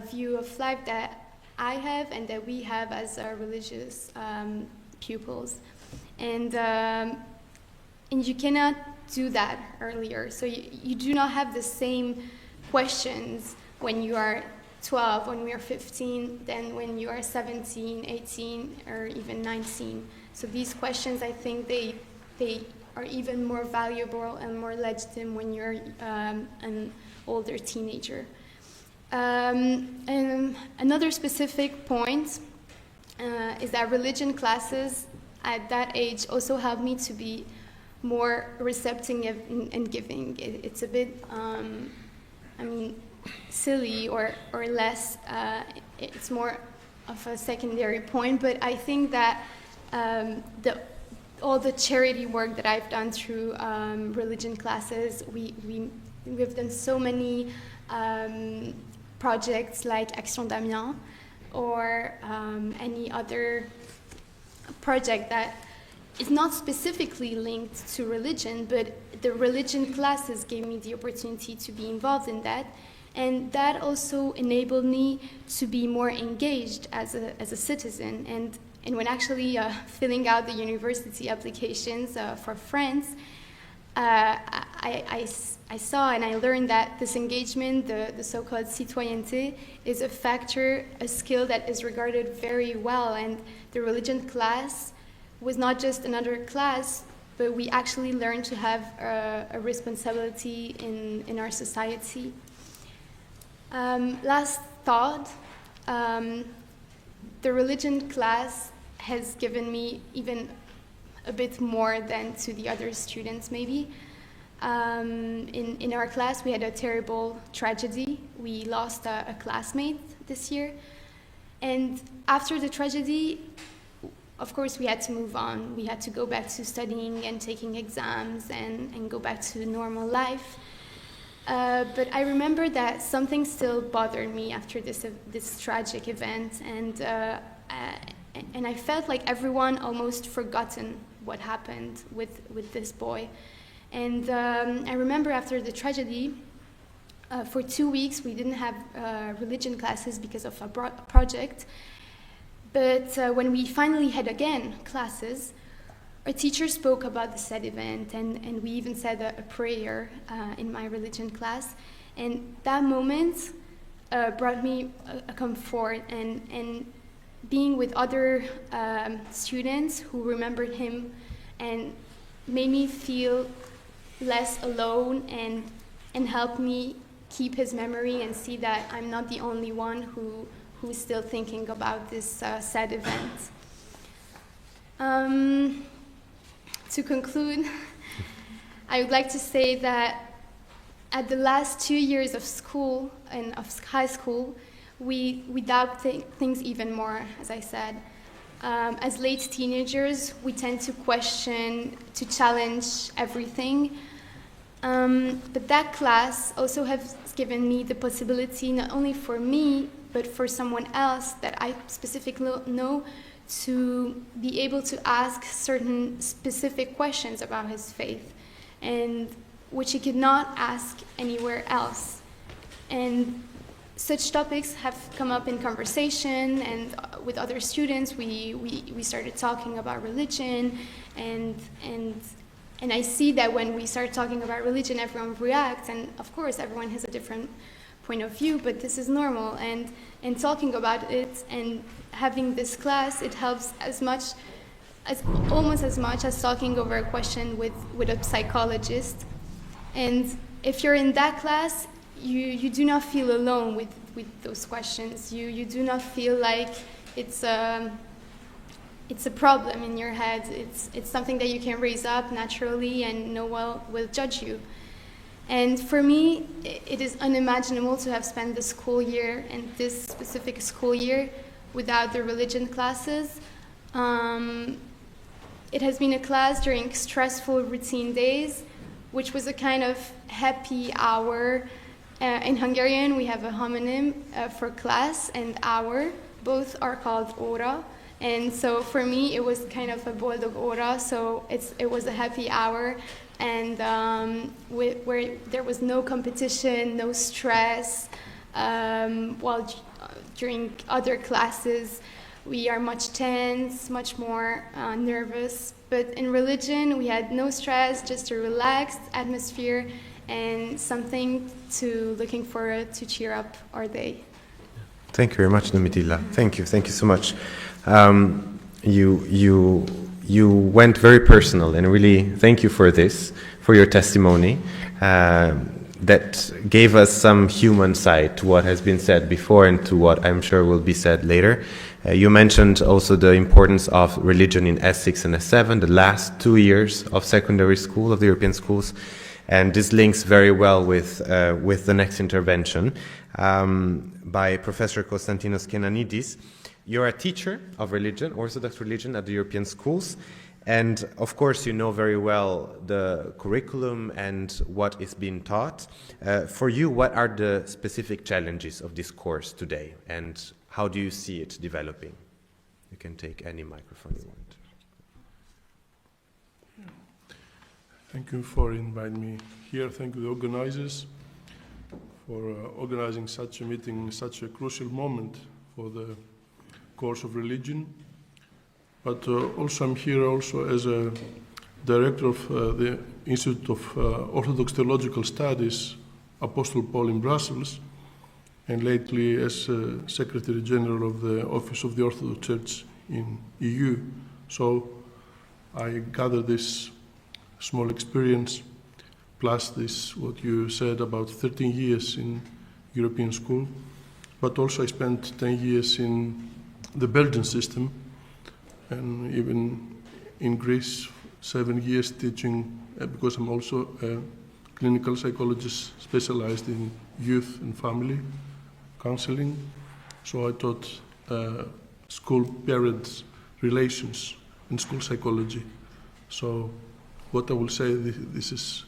view of life that I have and that we have as our religious pupils. And you cannot do that earlier. So you do not have the same questions when you are 12, when we are 15, than when you are 17, 18, or even 19. So these questions, I think they are even more valuable and more legitimate when you're an older teenager. And another specific point is that religion classes at that age also help me to be more receptive and giving. It's a bit, silly or less. It's more of a secondary point, but I think that all the charity work that I've done through religion classes, we've done so many projects like Action d'Amiens or any other project that is not specifically linked to religion, but the religion classes gave me the opportunity to be involved in that. And that also enabled me to be more engaged as a citizen. And when actually filling out the university applications for France, I saw and I learned that this engagement, the so-called citoyenneté, is a factor, a skill that is regarded very well. And the religion class was not just another class, but we actually learned to have a responsibility in our society. Last thought, the religion class has given me even a bit more than to the other students maybe. In our class we had a terrible tragedy. We lost a classmate this year, and after the tragedy, of course we had to move on. We had to go back to studying and taking exams and go back to normal life. But I remember that something still bothered me after this tragic event, and I felt like everyone almost forgotten what happened with this boy. And I remember after the tragedy, for 2 weeks we didn't have religion classes because of a project. But when we finally had again classes, our teacher spoke about the sad event, and we even said a prayer in my religion class. And that moment brought me a comfort, and being with other students who remembered him and made me feel less alone and helped me keep his memory and see that I'm not the only one who is still thinking about this sad event. To conclude, I would like to say that at the last 2 years of school and of high school, we doubt things even more, as I said. As late teenagers, we tend to question, to challenge everything. But that class also has given me the possibility, not only for me, but for someone else that I specifically know, to be able to ask certain specific questions about his faith, and which he could not ask anywhere else. And such topics have come up in conversation, and with other students we started talking about religion, and I see that when we start talking about religion, everyone reacts, and of course everyone has a different point of view, but this is normal, and talking about it and having this class, it helps almost as much as talking over a question with a psychologist. And if you're in that class, you do not feel alone with those questions. You do not feel like it's a problem in your head. It's something that you can raise up naturally and no one will judge you. And for me, it is unimaginable to have spent the school year, and this specific school year, without the religion classes. It has been a class during stressful routine days, which was a kind of happy hour. In Hungarian, we have a homonym for class and hour. Both are called ora. And so for me, it was kind of a boldog ora, so it was a happy hour, and where there was no competition, no stress, while during other classes, we are much tense, much more nervous. But in religion, we had no stress, just a relaxed atmosphere and something to looking forward to cheer up our day. Thank you very much, Domitila. Thank you so much. You went very personal, and really thank you for this, for your testimony. That gave us some human side to what has been said before and to what I'm sure will be said later. You mentioned also the importance of religion in S6 and S7, the last 2 years of secondary school, of the European schools, and this links very well with the next intervention by Professor Konstantinos Kenanidis. You're a teacher of religion, Orthodox religion, at the European schools. And of course, you know very well the curriculum and what is being taught. For you, what are the specific challenges of this course today, and how do you see it developing? You can take any microphone you want. Thank you for inviting me here. Thank you, the organizers, for organizing such a meeting, such a crucial moment for the course of religion. But also I'm here also as a director of the Institute of Orthodox Theological Studies, Apostle Paul in Brussels, and lately as Secretary General of the Office of the Orthodox Church in EU. So I gather this small experience, plus this, what you said about 13 years in European school, but also I spent 10 years in the Belgian system, and even in Greece, 7 years teaching, because I'm also a clinical psychologist specialized in youth and family counseling. So I taught school parents relations and school psychology. So what I will say, this is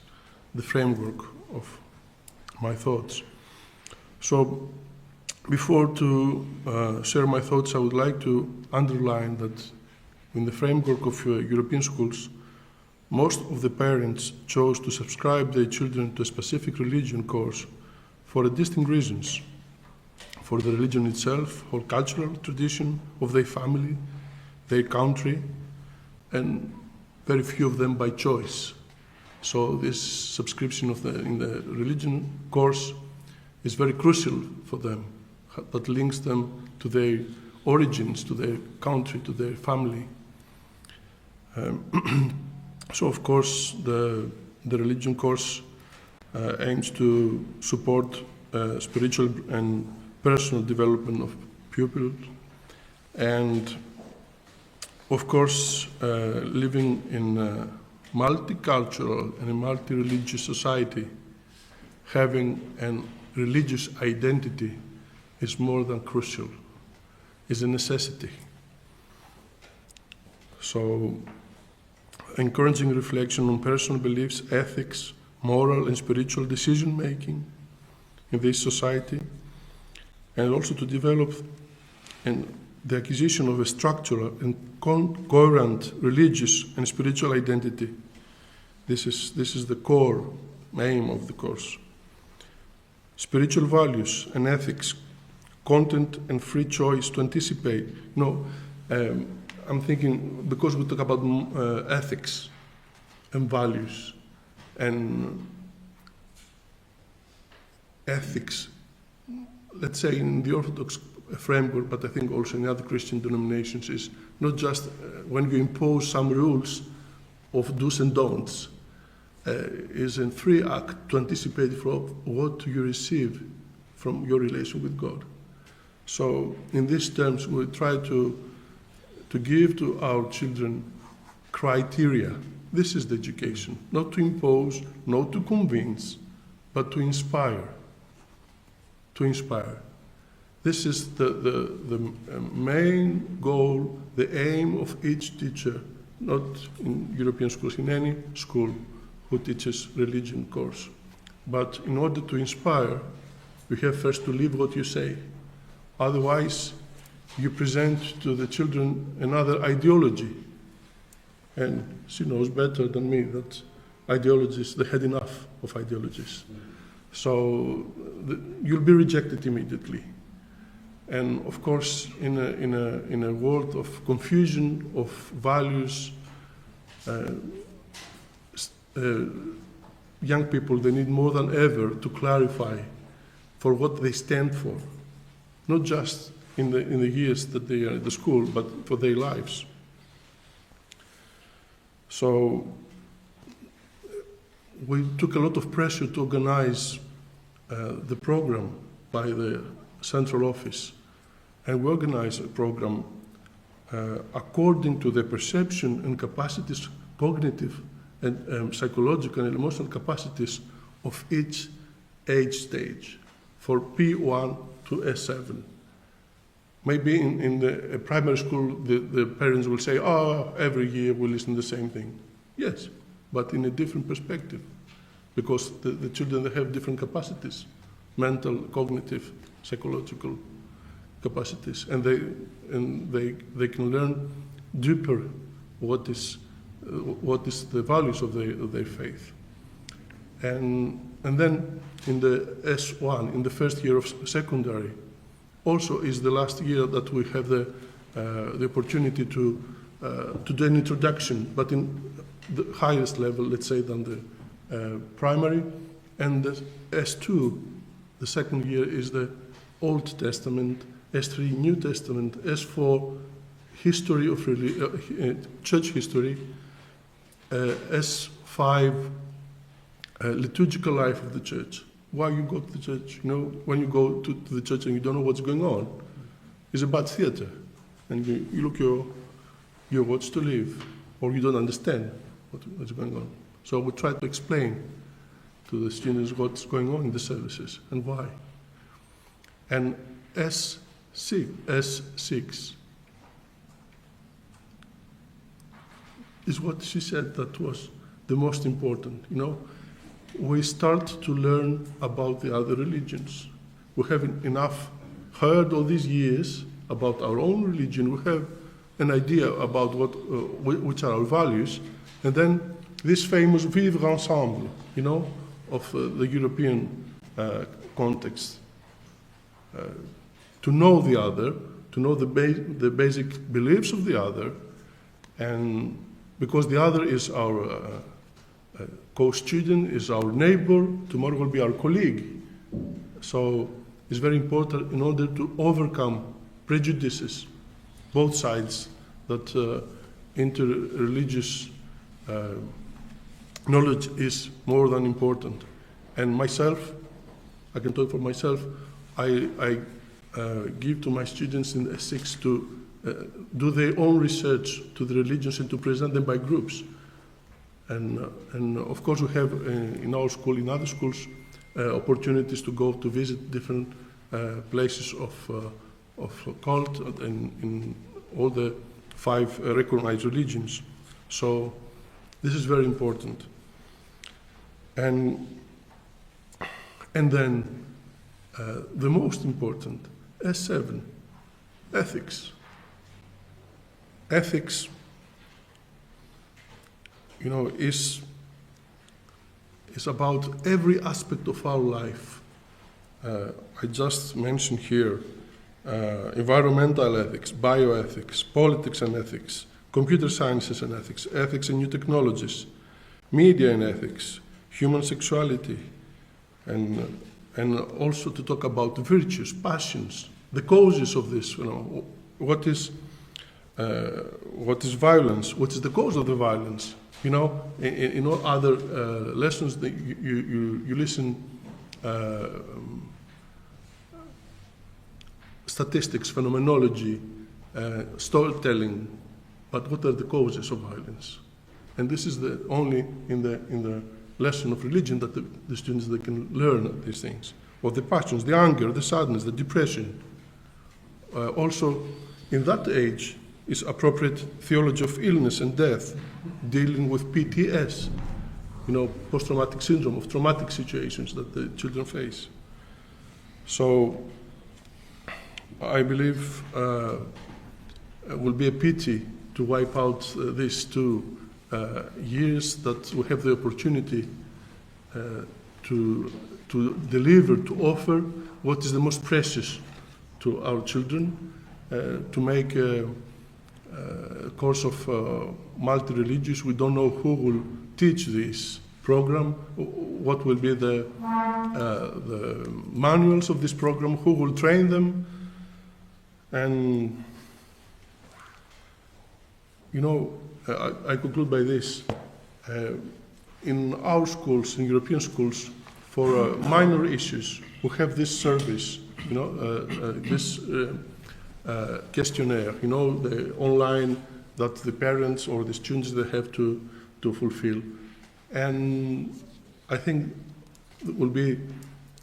the framework of my thoughts. So before to share my thoughts, I would like to underline that in the framework of European schools, most of the parents chose to subscribe their children to a specific religion course for distinct reasons. For the religion itself, or cultural tradition of their family, their country, and very few of them by choice. So this subscription in the religion course is very crucial for them, that links them to their origins, to their country, to their family. So of course the religion course aims to support spiritual and personal development of pupils, and of course living in a multicultural and a multi-religious society, having a religious identity is more than crucial, is a necessity. So encouraging reflection on personal beliefs, ethics, moral and spiritual decision-making in this society, and also to develop the acquisition of a structural and coherent religious and spiritual identity. This is the core aim of the course. Spiritual values and ethics, content and free choice to anticipate. I'm thinking, because we talk about ethics and values, and ethics, let's say in the Orthodox framework, but I think also in other Christian denominations, is not just when you impose some rules of do's and don'ts, is a free act to anticipate from what you receive from your relation with God. So in these terms, we try to give to our children criteria. This is the education, not to impose, not to convince, but to inspire. To inspire. This is the main goal, the aim of each teacher, not in European schools, in any school who teaches religion course. But in order to inspire, you have first to live what you say. Otherwise, you present to the children another ideology. And she knows better than me that ideologies, they had enough of ideologies. So you'll be rejected immediately. And of course, in a world of confusion, of values, young people, they need more than ever to clarify for what they stand for. not just in the years that they are at the school, but for their lives. So we took a lot of pressure to organize the program by the central office, and we organized a program according to the perception and capacities, cognitive and psychological and emotional capacities of each age stage, for P1 to S7. Maybe in the primary school, the parents will say, oh, every year we listen to the same thing. Yes, but in a different perspective, because the children, they have different capacities, mental, cognitive, psychological capacities, and they can learn deeper what is the values of their faith. And then in the S1, in the first year of secondary, also is the last year that we have the opportunity to do an introduction, but in the highest level, let's say, than the primary. And the S2, the second year, is the Old Testament, S3 New Testament, S4 history of church history, S5 liturgical life of the church. Why you go to the church? You know, when you go to the church and you don't know what's going on, it's a bad theater, and you look your watch to live, or you don't understand what's going on. So we try to explain to the students what's going on in the services and why. And S6 is what she said that was the most important. You know, we start to learn about the other religions. We have enough heard all these years about our own religion. We have an idea about which are our values, and then this famous vivre ensemble, you know, of the European context. To know the other, to know the basic beliefs of the other, and because the other is our co-student, is our neighbor, tomorrow will be our colleague. So it's very important in order to overcome prejudices, both sides, that interreligious knowledge is more than important. And myself, I can talk for myself, I give to my students in S6 to do their own research to the religions and to present them by groups. And of course we have in our school, in other schools, opportunities to go to visit different places of cult in all the 5 recognized religions. So this is very important. And then the most important, S7, ethics. Ethics, you know, is about every aspect of our life. I just mentioned here environmental ethics, bioethics, politics and ethics, computer sciences and ethics, ethics and new technologies, media and ethics, human sexuality, and also to talk about virtues, passions, the causes of this. You know, what is violence? What is the cause of the violence? You know, in all other lessons that you listen. Statistics, phenomenology, storytelling, but what are the causes of violence? And this is the only in the lesson of religion that the students they can learn these things, or the passions, the anger, the sadness, the depression. Also, in that age, is appropriate theology of illness and death, dealing with PTS, you know, post-traumatic syndrome of traumatic situations that the children face. So I believe it will be a pity to wipe out these 2 years that we have the opportunity to deliver, to offer what is the most precious to our children, to make a course of multi-religious. We don't know who will teach this program, what will be the manuals of this program, who will train them. And, you know, I conclude by this. In our schools, in European schools, for minor issues, we have this service, you know, this questionnaire, you know, the online that the parents or the students they have to fulfill. And I think it will be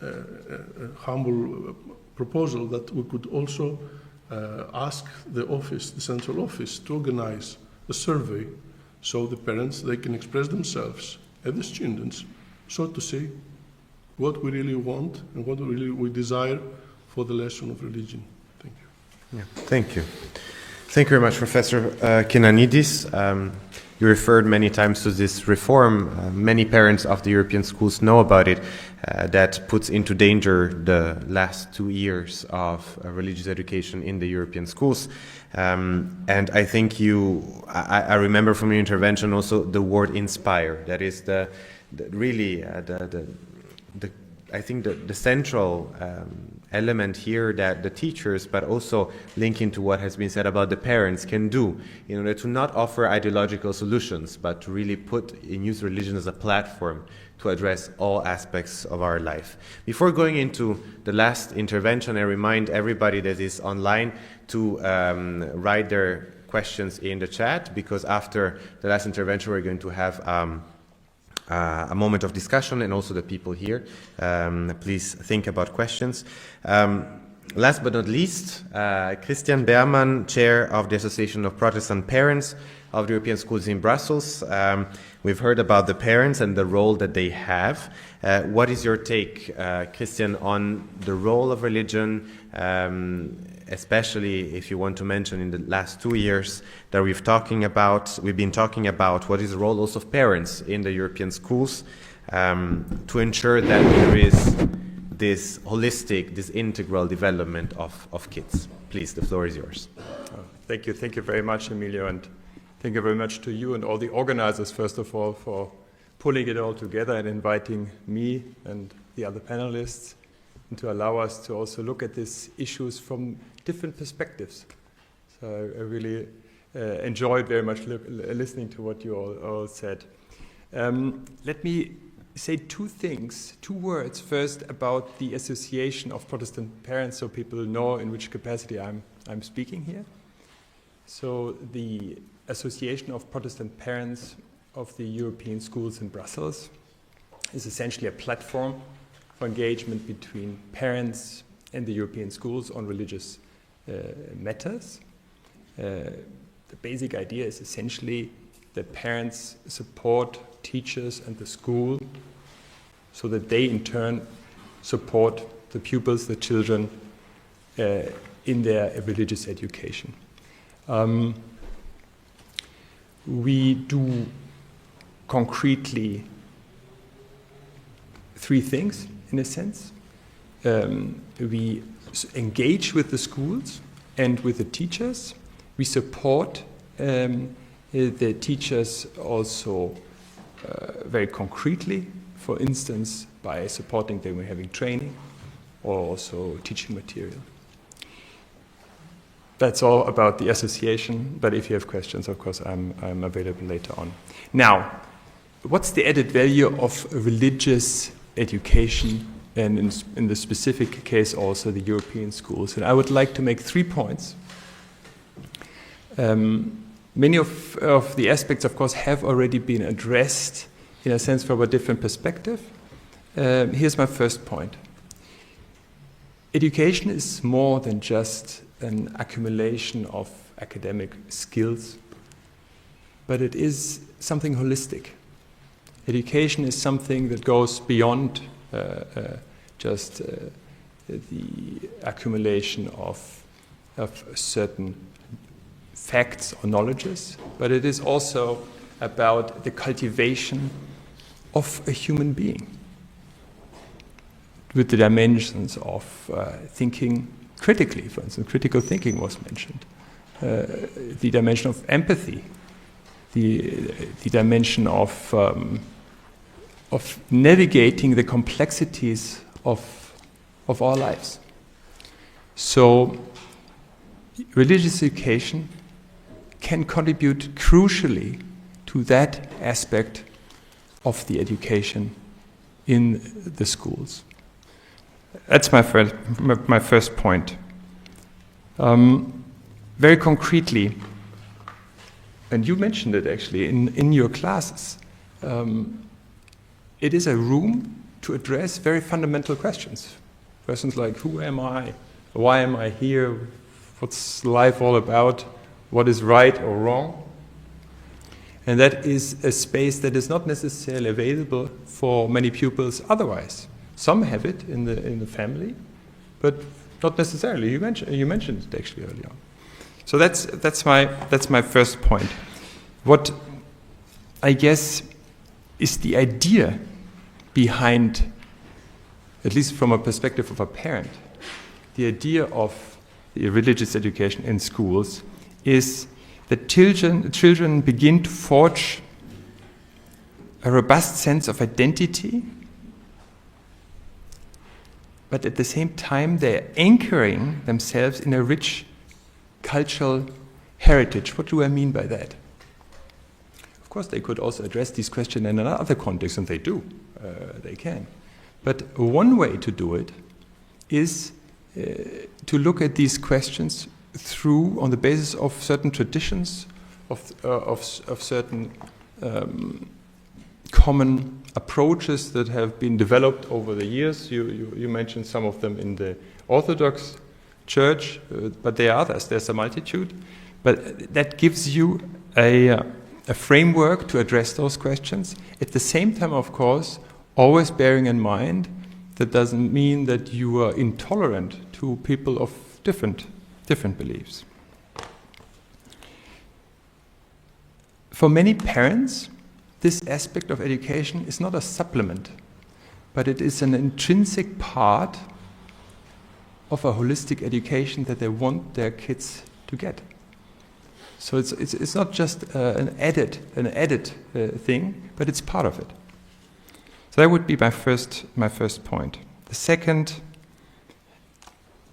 a humble proposal that we could also ask the office, the central office, to organize a survey so the parents, they can express themselves and the students, so to say what we really want and what really we desire for the lesson of religion. Thank you. Yeah, thank you. Thank you very much, Professor Kinanidis. You referred many times to this reform. Many parents of the European schools know about it. That puts into danger the last 2 years of religious education in the European schools. And I think I remember from your intervention also the word inspire. That is I think the central element here that the teachers, but also linking to what has been said about the parents, can do in order to not offer ideological solutions, but to really use religion as a platform to address all aspects of our life. Before going into the last intervention, I remind everybody that is online to write their questions in the chat, because after the last intervention we're going to have a moment of discussion, and also the people here. Please think about questions. Last but not least, Christian Berman, Chair of the Association of Protestant Parents of the European Schools in Brussels. We've heard about the parents and the role that they have. What is your take, Christian, on the role of religion, especially if you want to mention in the last 2 years that we've been talking about what is the role also of parents in the European schools to ensure that there is this holistic, this integral development of kids. Please, the floor is yours. Thank you very much, Emilio, and thank you very much to you and all the organizers, first of all, for pulling it all together and inviting me and the other panelists, and to allow us to also look at these issues from different perspectives. So I really enjoyed very much listening to what you all said. Let me say two words first about the Association of Protestant Parents, so people know in which capacity I'm speaking here. So the Association of Protestant Parents of the European Schools in Brussels is essentially a platform for engagement between parents and the European schools on religious matters. The basic idea is essentially that parents support teachers and the school so that they in turn support the pupils, the children, in their religious education. We do concretely 3 things, in a sense. We engage with the schools and with the teachers. We support the teachers also very concretely, for instance, by supporting them in having training or also teaching material. That's all about the association, but if you have questions, of course, I'm available later on. Now, what's the added value of religious education, and in the specific case also the European schools? And I would like to make 3 points. Many of the aspects, of course, have already been addressed in a sense from a different perspective. Here's my first point. Education is more than just an accumulation of academic skills, but it is something holistic. Education is something that goes beyond just the accumulation of certain facts or knowledges, but it is also about the cultivation of a human being with the dimensions of thinking critically. For instance, critical thinking was mentioned. The dimension of empathy, the dimension of navigating the complexities of our lives. So religious education can contribute crucially to that aspect of the education in the schools. That's my first point. Very concretely, and you mentioned it actually in your classes, it is a room to address very fundamental questions. Questions like, who am I? Why am I here? What's life all about? What is right or wrong? And that is a space that is not necessarily available for many pupils otherwise. Some have it in the family, but not necessarily. You mentioned it actually earlier on. So that's my first point. What I guess is the idea behind, at least from a perspective of a parent, the idea of the religious education in schools is that children begin to forge a robust sense of identity, but at the same time they're anchoring themselves in a rich cultural heritage. What do I mean by that? Of course, they could also address these questions in another context, and they do. They can. But one way to do it is to look at these questions through, on the basis of certain traditions, of certain common approaches that have been developed over the years. You mentioned some of them in the Orthodox Church, but there are others. There's a multitude. But that gives you a framework to address those questions. At the same time, of course, always bearing in mind that doesn't mean that you are intolerant to people of different beliefs. For many parents, this aspect of education is not a supplement, but it is an intrinsic part of a holistic education that they want their kids to get. So it's not just an added thing, but it's part of it. So that would be my first point. The second,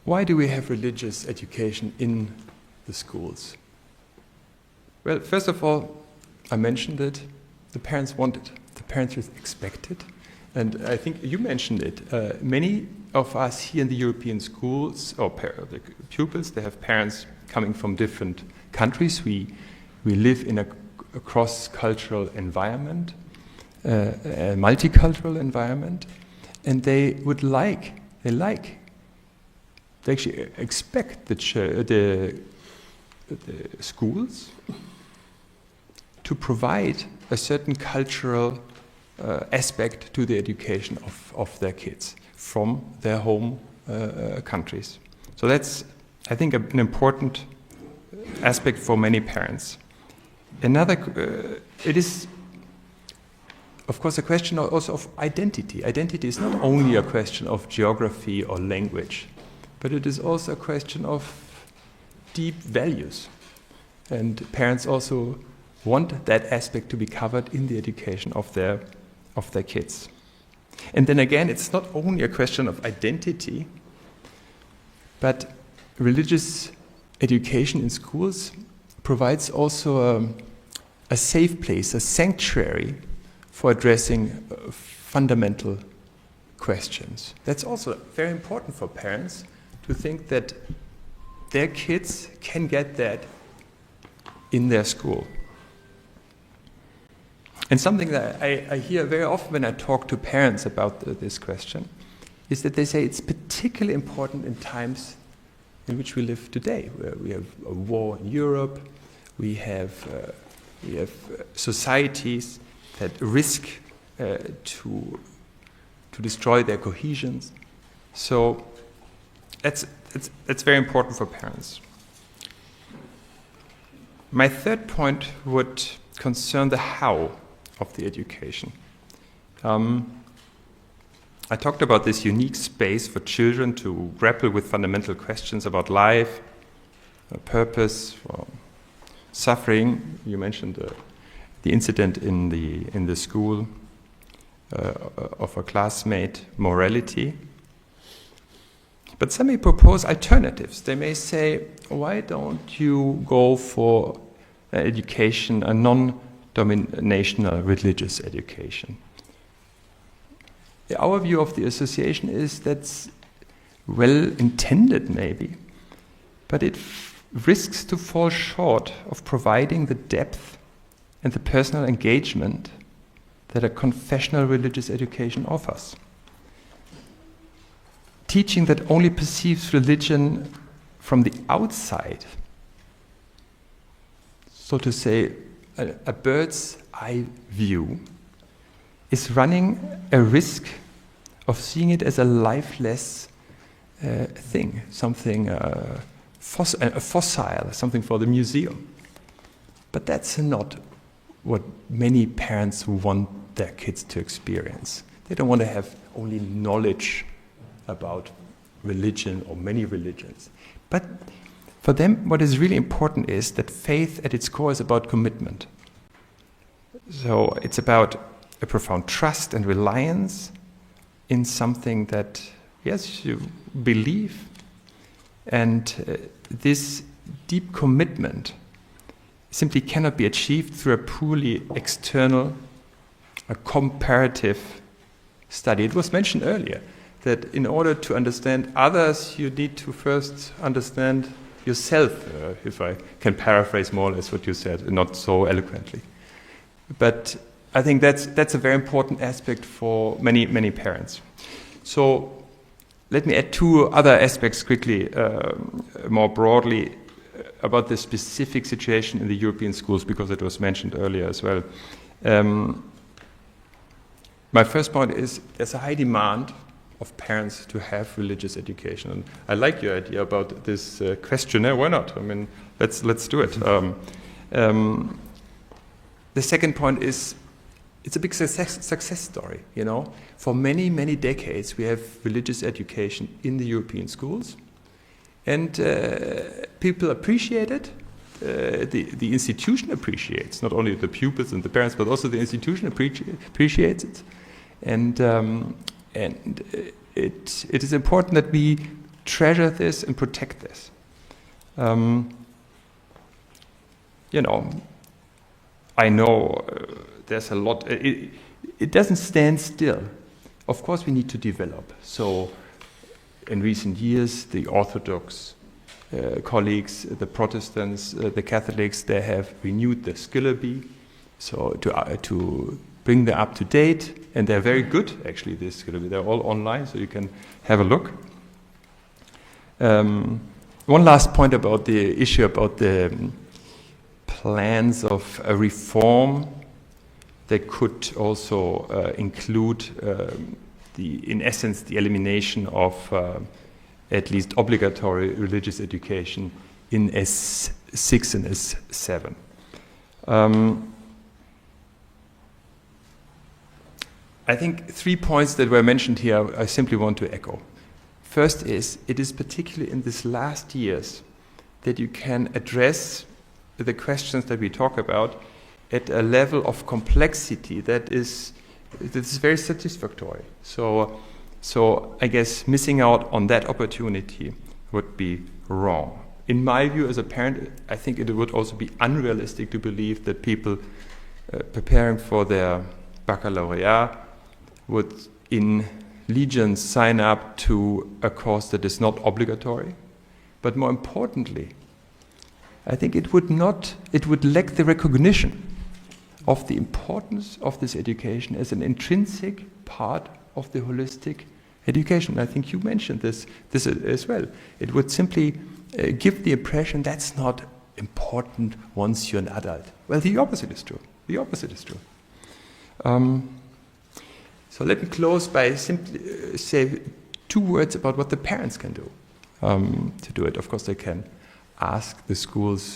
why do we have religious education in the schools? Well, first of all, I mentioned it. The parents want it. The parents expect it. And I think you mentioned it. Many of us here in the European schools, or the pupils, they have parents coming from different countries. We live in a cross-cultural environment, a multicultural environment, and they actually expect the schools to provide a certain cultural aspect to the education of their kids from their home countries. So that's, I think, an important aspect for many parents. Another, it is, of course, a question also of identity. Identity is not only a question of geography or language, but it is also a question of deep values. And parents also want that aspect to be covered in the education of their kids. And then again, it's not only a question of identity, but religious education in schools provides also a safe place, a sanctuary for addressing fundamental questions. That's also very important for parents to think that their kids can get that in their school. And something that I hear very often when I talk to parents about this question is that they say it's particularly important in times in which we live today, where we have a war in Europe, we have societies that risk to destroy their cohesions. So that's very important for parents. My third point would concern the how of the education. I talked about this unique space for children to grapple with fundamental questions about life, purpose, suffering. You mentioned the incident in the school of a classmate, morality. But some may propose alternatives. They may say, why don't you go for education, a non-dominational religious education? Our view of the association is that's well intended maybe, but it risks to fall short of providing the depth and the personal engagement that a confessional religious education offers. Teaching that only perceives religion from the outside, so to say, a bird's eye view, is running a risk of seeing it as a lifeless thing, something fossil, something for the museum. But that's not what many parents want their kids to experience. They don't want to have only knowledge about religion or many religions. But for them, what is really important is that faith at its core is about commitment. So it's about a profound trust and reliance in something that, yes, you believe. And this deep commitment simply cannot be achieved through a purely external, a comparative study. It was mentioned earlier that in order to understand others, you need to first understand yourself, if I can paraphrase more or less what you said, not so eloquently. But I think that's a very important aspect for many, many parents. So let me add two other aspects quickly, more broadly, about the specific situation in the European schools, because it was mentioned earlier as well. My first point is there's a high demand of parents to have religious education. And I like your idea about this questionnaire. Why not? I mean, let's do it. The second point is it's a big success story, you know. For many, many decades, we have religious education in the European schools. And people appreciate it. The institution appreciates, not only the pupils and the parents, but also the institution appreciates it. And it is important that we treasure this and protect this. You know, I know there's a lot. It doesn't stand still. Of course, we need to develop. So, in recent years, the Orthodox colleagues, the Protestants, the Catholics, they have renewed the Skillerby, so to bring them up to date, and they're very good, actually, this Skillerby. They're all online, so you can have a look. One last point about the issue about the plans of a reform that could also include in essence, the elimination of at least obligatory religious education in S6 and S7. I think 3 points that were mentioned here I simply want to echo. First is, it is particularly in these last years that you can address the questions that we talk about at a level of complexity that is very satisfactory. So I guess missing out on that opportunity would be wrong. In my view, as a parent, I think it would also be unrealistic to believe that people preparing for their baccalaureate would in legions sign up to a course that is not obligatory. But more importantly, I think it would lack the recognition of the importance of this education as an intrinsic part of the holistic education. I think you mentioned this as well. It would simply give the impression that's not important once you're an adult. Well, the opposite is true. The opposite is true. So let me close by simply say 2 words about what the parents can do to do it. Of course, they can ask the schools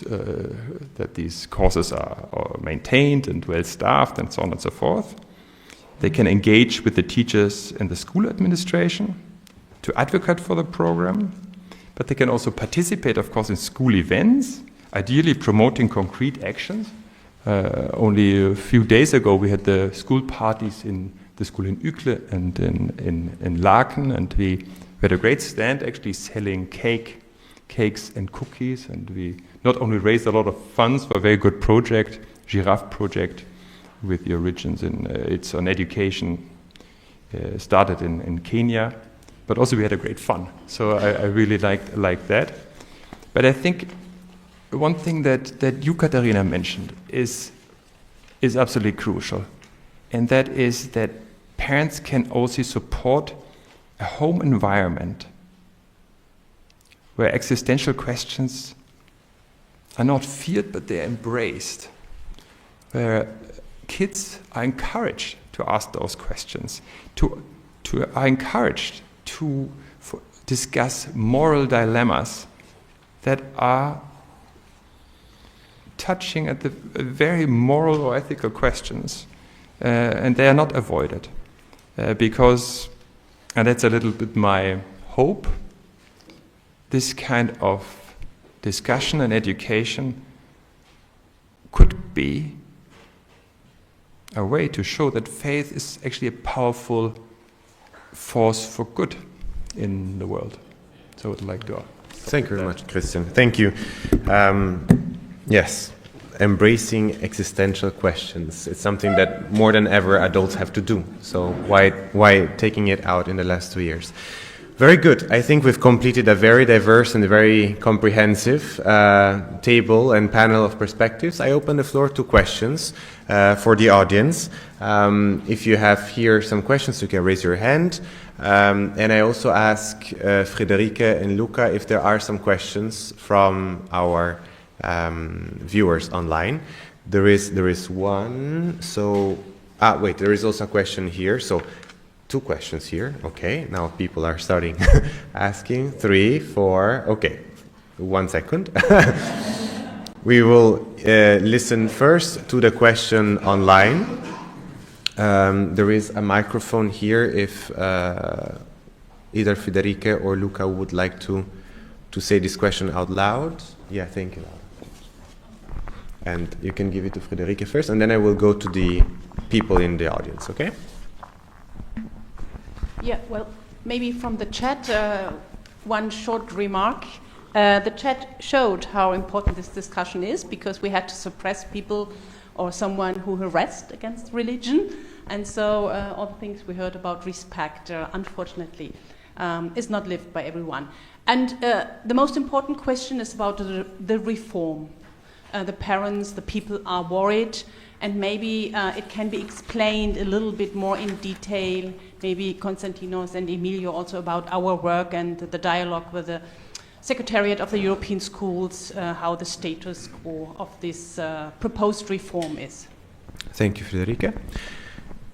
that these courses are maintained and well-staffed and so on and so forth. They can engage with the teachers and the school administration to advocate for the program, but they can also participate, of course, in school events, ideally promoting concrete actions. Only a few days ago, we had the school parties in the school in Uccle and in Laken, and we we had a great stand actually selling cakes and cookies, and we not only raised a lot of funds for a very good project, Giraffe project, with the origins in it's on education, started in Kenya, but also we had a great fun. So I really liked that. But I think one thing that you, Katharina, mentioned is absolutely crucial, and that is that parents can also support a home environment where existential questions are not feared, but they're embraced, where kids are encouraged to ask those questions, are encouraged to discuss moral dilemmas that are touching at the very moral or ethical questions, and they are not avoided, because, and that's a little bit my hope, this kind of discussion and education could be a way to show that faith is actually a powerful force for good in the world. So I would like to Thank you very much, Christian. Thank you. Yes, embracing existential questions. It's something that more than ever adults have to do. So why taking it out in the last 2 years? Very good. I think we've completed a very diverse and very comprehensive table and panel of perspectives. I open the floor to questions for the audience. If you have here some questions, you can raise your hand. And I also ask Friederike and Luca if there are some questions from our viewers online. There is one. So, wait, there is also a question here. So, 2 questions here. Okay, now people are starting asking. 3, 4. Okay, 1 second. We will listen first to the question online. There is a microphone here if either Friederike or Luca would like to say this question out loud. Yeah, thank you. And you can give it to Friederike first, and then I will go to the people in the audience, okay? Yeah, well, maybe from the chat, one short remark. The chat showed how important this discussion is, because we had to suppress people or someone who harassed against religion. And so all the things we heard about respect, unfortunately, is not lived by everyone. And the most important question is about the reform. The parents, the people are worried, and maybe it can be explained a little bit more in detail, maybe Konstantinos and Emilio also, about our work and the dialogue with the Secretariat of the European Schools, how the status quo of this proposed reform is. Thank you, Friederike.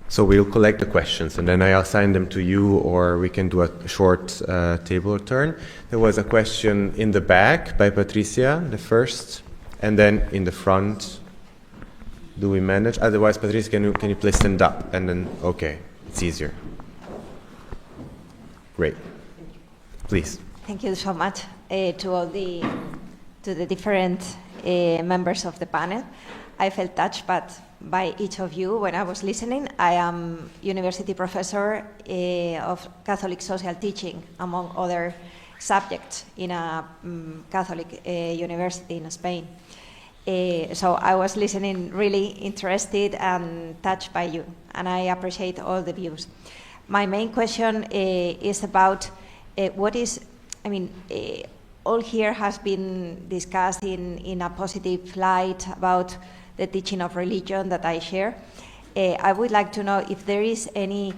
So we'll collect the questions, and then I'll assign them to you, or we can do a short table turn. There was a question in the back by Patricia, the first, and then in the front. Do we manage? Otherwise, Patricia, can you please stand up? And then, okay, it's easier. Great. Please. Thank you so much to all the different members of the panel. I felt touched by each of you when I was listening. I am university professor of Catholic social teaching, among other subjects, in a Catholic university in Spain. So I was listening, really interested and touched by you, and I appreciate all the views. My main question is about what is, all here has been discussed in a positive light about the teaching of religion that I share. I would like to know if there is any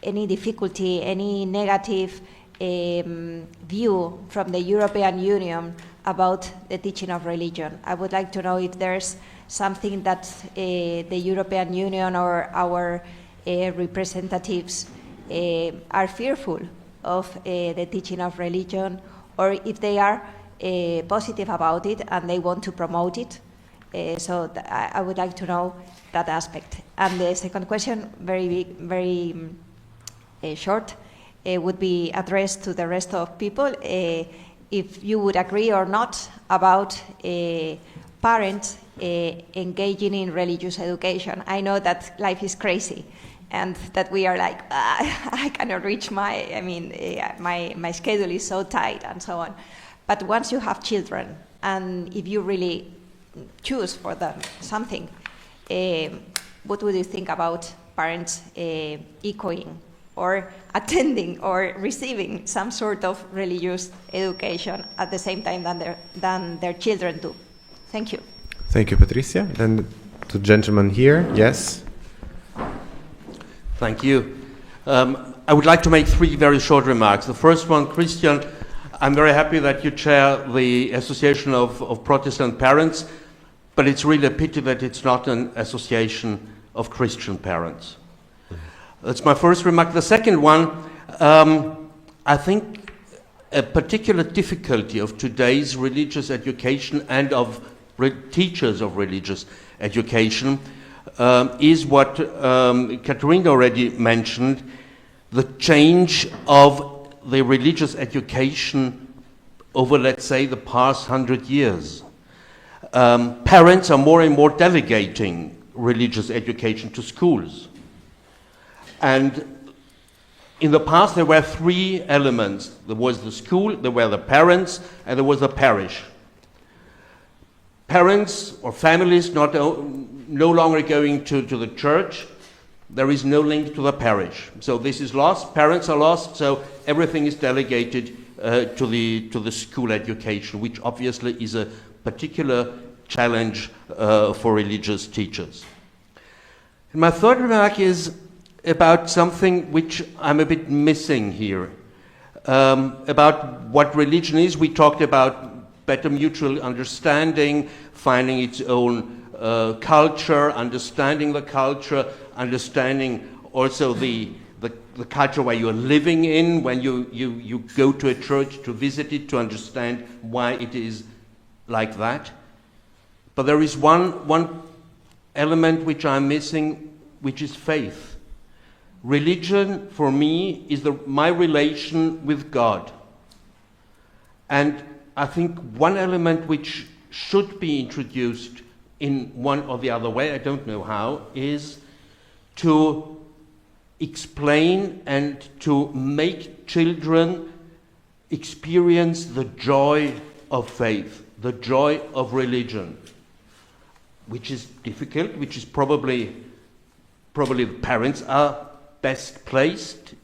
difficulty, any negative view from the European Union about the teaching of religion. I would like to know if there's something that the European Union or our representatives are fearful of the teaching of religion, or if they are positive about it and they want to promote it. So I would like to know that aspect. And the second question, very short, would be addressed to the rest of people. If you would agree or not about parents engaging in religious education. I know that life is crazy, and that we are like, I cannot reach my schedule is so tight and so on. But once you have children, and if you really choose for them something, what would you think about parents echoing or attending or receiving some sort of religious education at the same time than their children do? Thank you. Thank you, Patricia. Then the gentleman here, yes. Thank you. I would like to make 3 very short remarks. The first one, Christian, I'm very happy that you chair the Association of Protestant Parents, but it's really a pity that it's not an association of Christian parents. That's my first remark. The second one, I think a particular difficulty of today's religious education and of teachers of religious education is what Katerina already mentioned, the change of the religious education over, let's say, the past 100 years. Parents are more and more delegating religious education to schools. And in the past there were 3 elements. There was the school, there were the parents, and there was the parish. Parents or families no longer going to the church, there is no link to the parish. So this is lost, parents are lost, so everything is delegated to the school education, which obviously is a particular challenge for religious teachers. And my third remark is about something which I'm a bit missing here. About what religion is. We talked about better mutual understanding, finding its own culture, understanding the culture, understanding also the culture where you're living in, when you go to a church to visit it, to understand why it is like that. But there is one element which I'm missing, which is faith. Religion, for me, is my relation with God. And I think one element which should be introduced in one or the other way, I don't know how, is to explain and to make children experience the joy of faith, the joy of religion, which is difficult, which is probably the parents are best placed,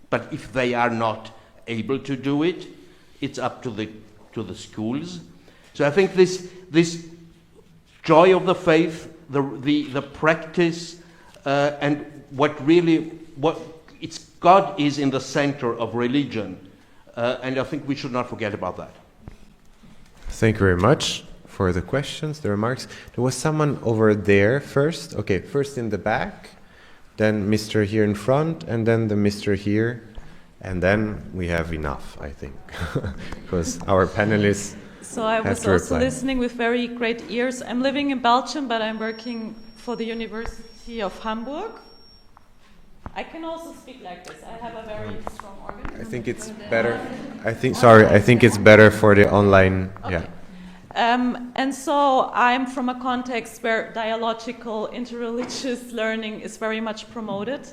but if they are not able to do it, it's up to the schools. So I think this joy of the faith, the practice, and what it's God is in the center of religion, and I think we should not forget about that. Thank you very much for the questions, the remarks. There was someone over there first. Okay, first in the back, then Mr. here in front, and then the Mr. here, and then we have enough, I think, because our panelists. So I was also listening with very great ears. I'm living in Belgium, but I'm working for the University of Hamburg. I can also speak like this. I have a very strong organ. I think it's better. I think it's better for the online. Okay. Yeah. And so I'm from a context where dialogical interreligious learning is very much promoted.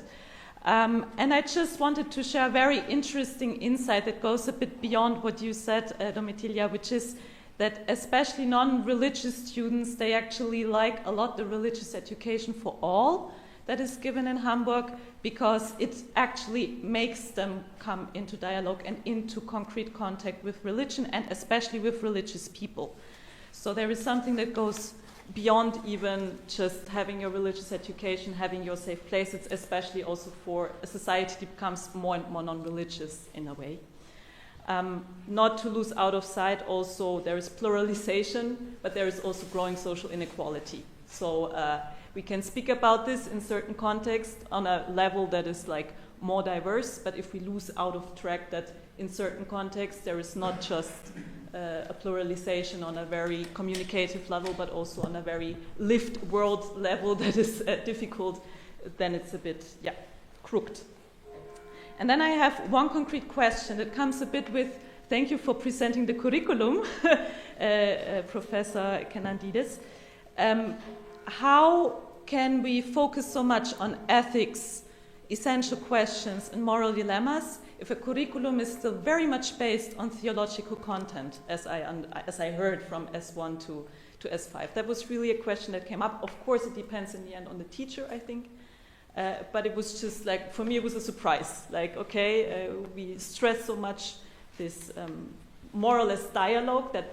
And I just wanted to share a very interesting insight that goes a bit beyond what you said, Domitilla, which is that especially non-religious students, they actually like a lot the religious education for all that is given in Hamburg, because it actually makes them come into dialogue and into concrete contact with religion, and especially with religious people. So there is something that goes beyond even just having your religious education, having your safe place. It's especially also for a society that becomes more and more non-religious in a way. Not to lose out of sight also, there is pluralization, but there is also growing social inequality. So we can speak about this in certain contexts on a level that is like more diverse, but if we lose out of track that in certain contexts there is not just a pluralization on a very communicative level, but also on a very lived world level that is difficult, then it's a bit, crooked. And then I have one concrete question that comes a bit with, thank you for presenting the curriculum, Professor Kenandidis. How can we focus so much on ethics essential questions and moral dilemmas if a curriculum is still very much based on theological content, as I heard from S1 to S5. That was really a question that came up. Of course, it depends in the end on the teacher, I think. But it was just like, for me, it was a surprise. Like, okay, we stress so much this more or less dialogue, that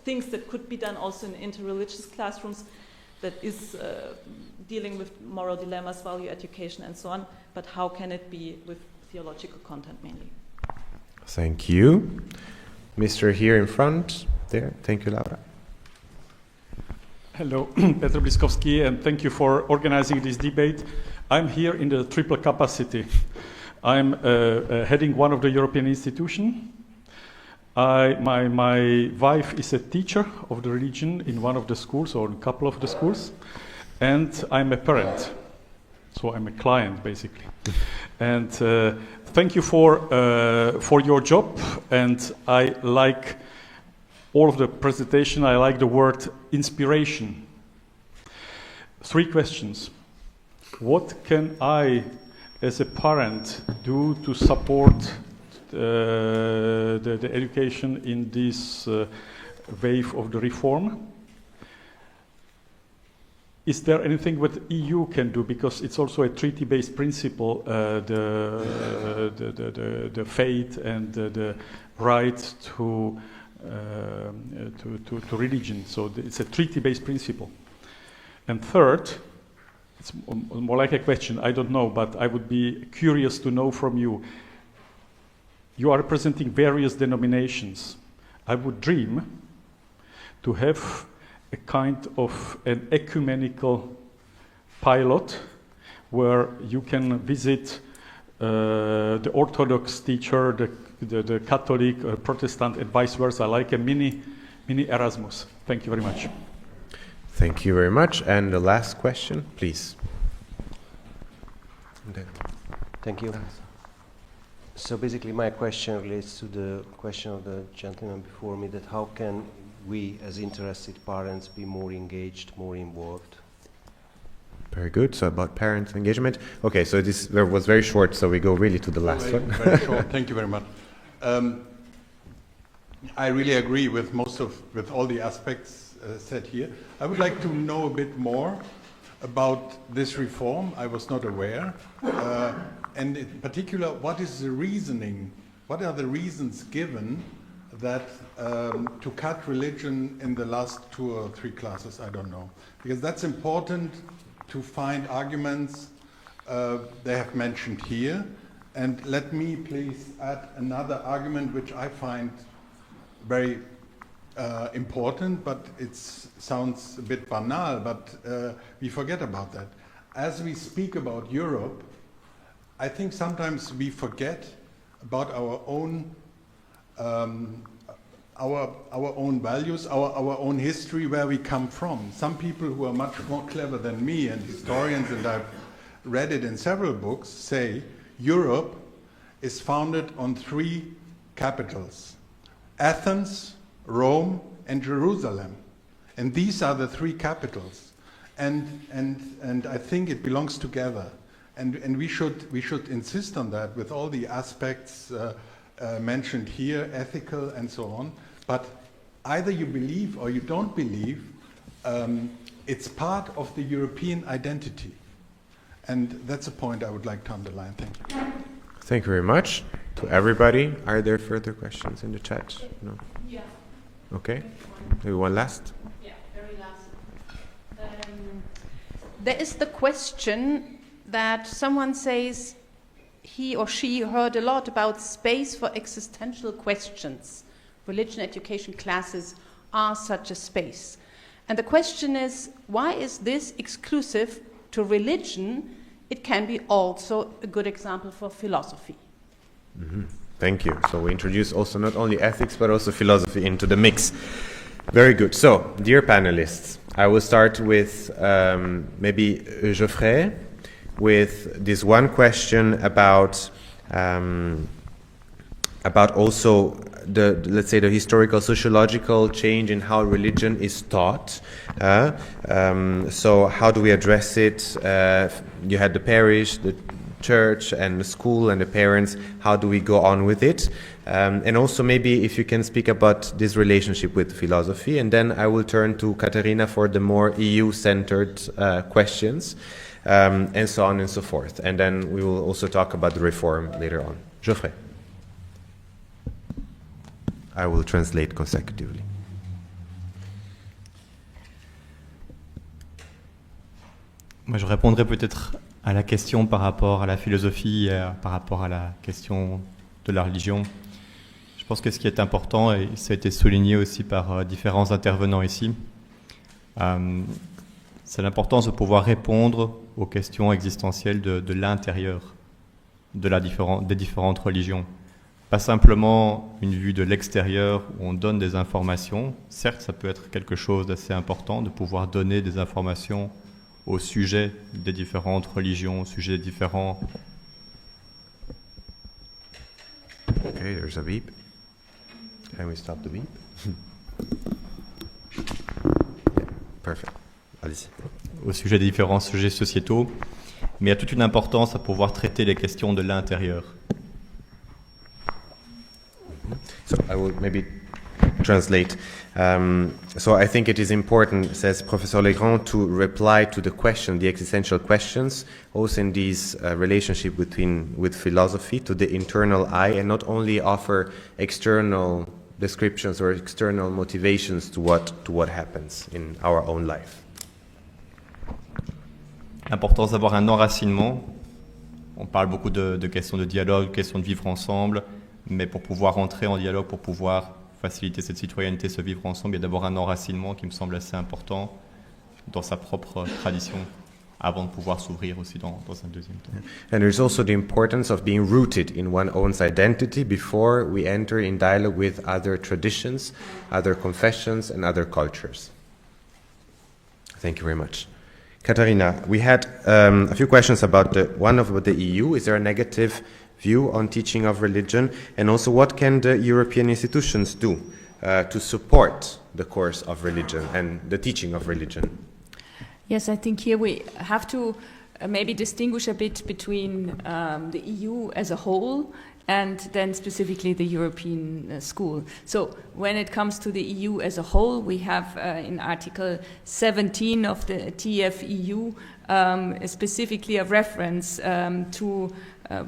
things that could be done also in interreligious classrooms, that is dealing with moral dilemmas, value education, and so on. But how can it be with theological content mainly? Thank you. Mr. here in front, there. Thank you, Laura. Hello, Petr Bliskowski, and thank you for organizing this debate. I'm here in the triple capacity. I'm heading one of the European institutions. My wife is a teacher of the religion in one of the schools, or in a couple of the schools, and I'm a parent. So I'm a client, basically. And thank you for your job, and I like all of the presentation. I like the word inspiration. 3 questions. What can I, as a parent, do to support the education in this wave of the reform? Is there anything what EU can do, because it's also a treaty-based principle, the faith and the right to religion. So it's a treaty-based principle. And third, it's more like a question, I don't know, but I would be curious to know from you. You are representing various denominations. I would dream to have a kind of an ecumenical pilot where you can visit the Orthodox teacher, the Catholic, Protestant, and vice versa, like a mini Erasmus. Thank you very much. Thank you very much. And the last question, please. Thank you. So basically my question relates to the question of the gentleman before me, that how can we as interested parents be more engaged, more involved? Very good. So about parent engagement. Okay, so this was very short, so we go really to the last one. Very short. Thank you very much. I really agree with with all the aspects said here. I would like to know a bit more about this reform. I was not aware. And in particular, what is the reasoning? What are the reasons given that to cut religion in the last 2 or 3 classes? I don't know. Because that's important to find arguments they have mentioned here. And let me please add another argument which I find very important, but it sounds a bit banal, but we forget about that. As we speak about Europe, I think sometimes we forget about our own values, our own history, where we come from. Some people who are much more clever than me, and historians, and I've read it in several books, say Europe is founded on 3 capitals: Athens, Rome, and Jerusalem. And these are the 3 capitals. And I think it belongs together. And we should insist on that with all the aspects mentioned here, ethical and so on. But either you believe or you don't believe, it's part of the European identity. And that's a point I would like to underline. Thank you. Thank you very much to everybody. Are there further questions in the chat? No? Yeah. Okay. Maybe one last? Yeah, very last. There is the question that someone says he or she heard a lot about space for existential questions. Religion education classes are such a space. And the question is, why is this exclusive to religion? It can be also a good example for philosophy. Mm-hmm. Thank you. So we introduce also not only ethics, but also philosophy into the mix. Very good. So, dear panelists, I will start with maybe Geoffrey, with this one question about also let's say the historical sociological change in how religion is taught. So how do we address it? You had the parish, the church and the school and the parents, how do we go on with it? And also maybe if you can speak about this relationship with philosophy, and then I will turn to Katharina for the more EU-centered questions, and so on and so forth. And then we will also talk about the reform later on. Geoffrey. I will translate consecutively. Moi, je répondrai peut-être à la question par rapport à la philosophie et par rapport à la question de la religion. Je pense que ce qui est important, et ça a été souligné aussi par différents intervenants ici, c'est l'importance de pouvoir répondre aux questions existentielles de l'intérieur des différentes religions. Pas simplement une vue de l'extérieur où on donne des informations. Certes, ça peut être quelque chose d'assez important de pouvoir donner des informations au sujet des différentes religions, au sujet des différents... Okay, there's a beep. Can we stop the beep? Yeah, perfect. Allez-y. Au sujet des différents sujets sociétaux, mais il y a toute une importance à pouvoir traiter les questions de l'intérieur. So I will maybe translate. So I think it is important, says Professor Legrand, to reply to the question, the existential questions, also in these relationship with philosophy, to the internal eye, and not only offer external descriptions or external motivations to what happens in our own life. L'importance d'avoir un enracinement. On parle beaucoup de questions de dialogue, questions de vivre ensemble, mais pour pouvoir entrer en dialogue, pour pouvoir faciliter cette citoyenneté, ce vivre ensemble, il y a d'abord un enracinement qui me semble assez important dans sa propre tradition, avant de pouvoir s'ouvrir aussi dans un deuxième temps. And there's also the importance of being rooted in one's own identity before we enter in dialogue with other traditions, other confessions, and other cultures. Thank you very much. Katharina, we had a few questions about the EU. Is there a negative view on teaching of religion? And also, what can the European institutions do to support the course of religion and the teaching of religion? Yes, I think here we have to maybe distinguish a bit between the EU as a whole and then specifically the European school. So when it comes to the EU as a whole, we have in Article 17 of the TFEU specifically a reference to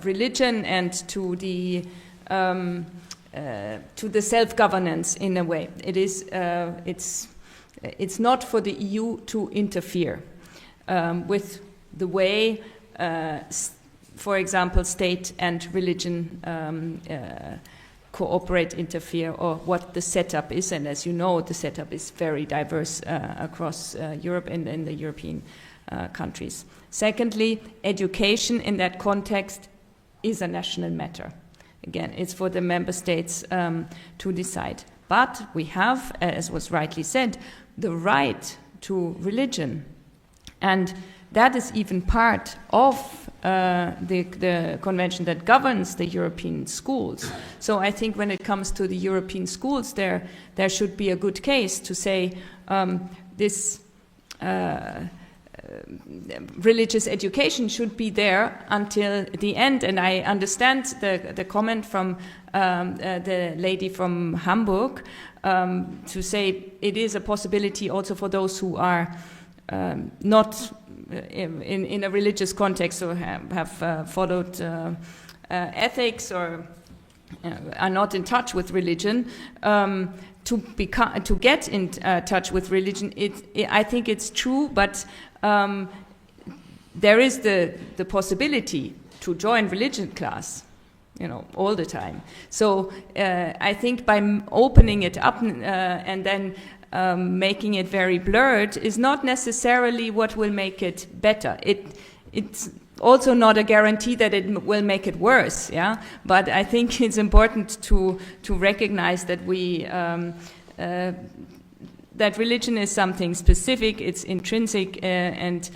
religion and to the self-governance in a way. It is it's not for the EU to interfere with the way, for example, state and religion cooperate, interfere, or what the setup is. And as you know, the setup is very diverse across Europe and in the European countries. Secondly, education in that context is a national matter. Again, it's for the member states to decide. But we have, as was rightly said, the right to religion. And that is even part of the convention that governs the European schools. So I think when it comes to the European schools, there should be a good case to say this religious education should be there until the end. And I understand the comment from the lady from Hamburg to say it is a possibility also for those who are not in a religious context or have followed ethics or are not in touch with religion, to get in touch with religion. I think it's true, but there is the possibility to join religion class, all the time. So I think by opening it up and then making it very blurred is not necessarily what will make it better. It's also not a guarantee that it will make it worse. Yeah, but I think it's important to recognize that that religion is something specific. It's intrinsic and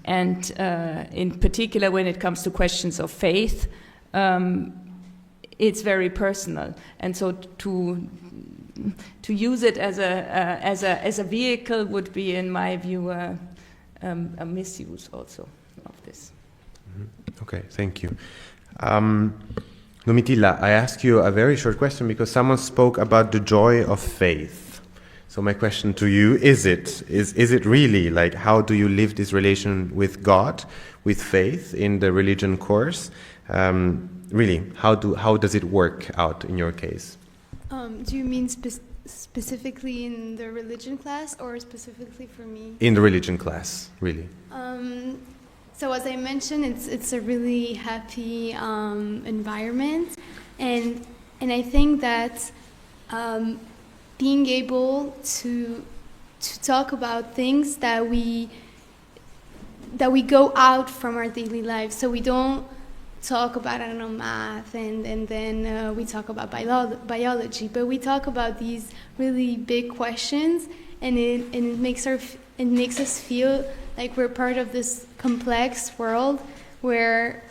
in particular when it comes to questions of faith, it's very personal. And so to use it as a vehicle would be, in my view, a misuse also of this. Mm-hmm. Okay, thank you. Domitilla, I ask you a very short question because someone spoke about the joy of faith. So my question to you, is it really, like, how do you live this relation with God, with faith in the religion course? Really, how does it work out in your case? Do you mean specifically in the religion class or specifically for me? In the religion class, really. So as I mentioned, it's a really happy environment, and I think that being able to talk about things that we go out from our daily lives. So we don't talk about, I don't know, math, and then we talk about biology, but we talk about these really big questions, and it makes us feel like we're part of this complex world where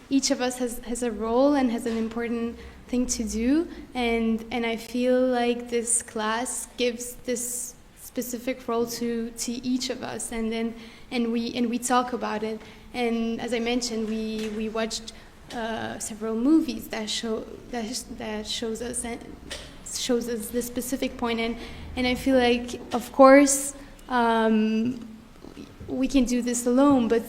each of us has a role and has an important thing to do, and I feel like this class gives this specific role to each of us, and we talk about it. And as I mentioned, we watched several movies that shows us the specific point, and I feel like, of course, we can do this alone, but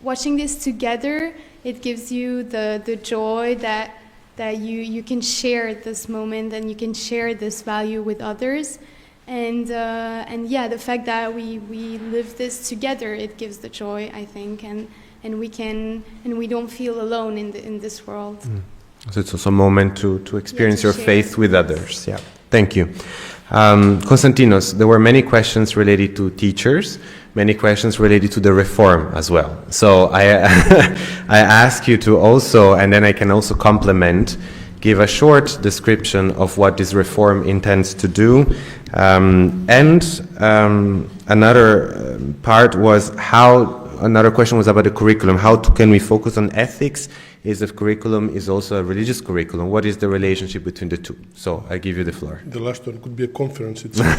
watching this together, it gives you the joy that you can share this moment and you can share this value with others, and yeah, the fact that we live this together, it gives the joy, I think, and we don't feel alone in this world. So it's also a moment to experience your faith with others. Yeah, thank you. Konstantinos, there were many questions related to teachers, many questions related to the reform as well. So I ask you to also, and then I can also complement, give a short description of what this reform intends to do. Another part was another question was about the curriculum. How can we focus on ethics if the curriculum is also a religious curriculum? What is the relationship between the two? So I give you the floor. The last one could be a conference itself.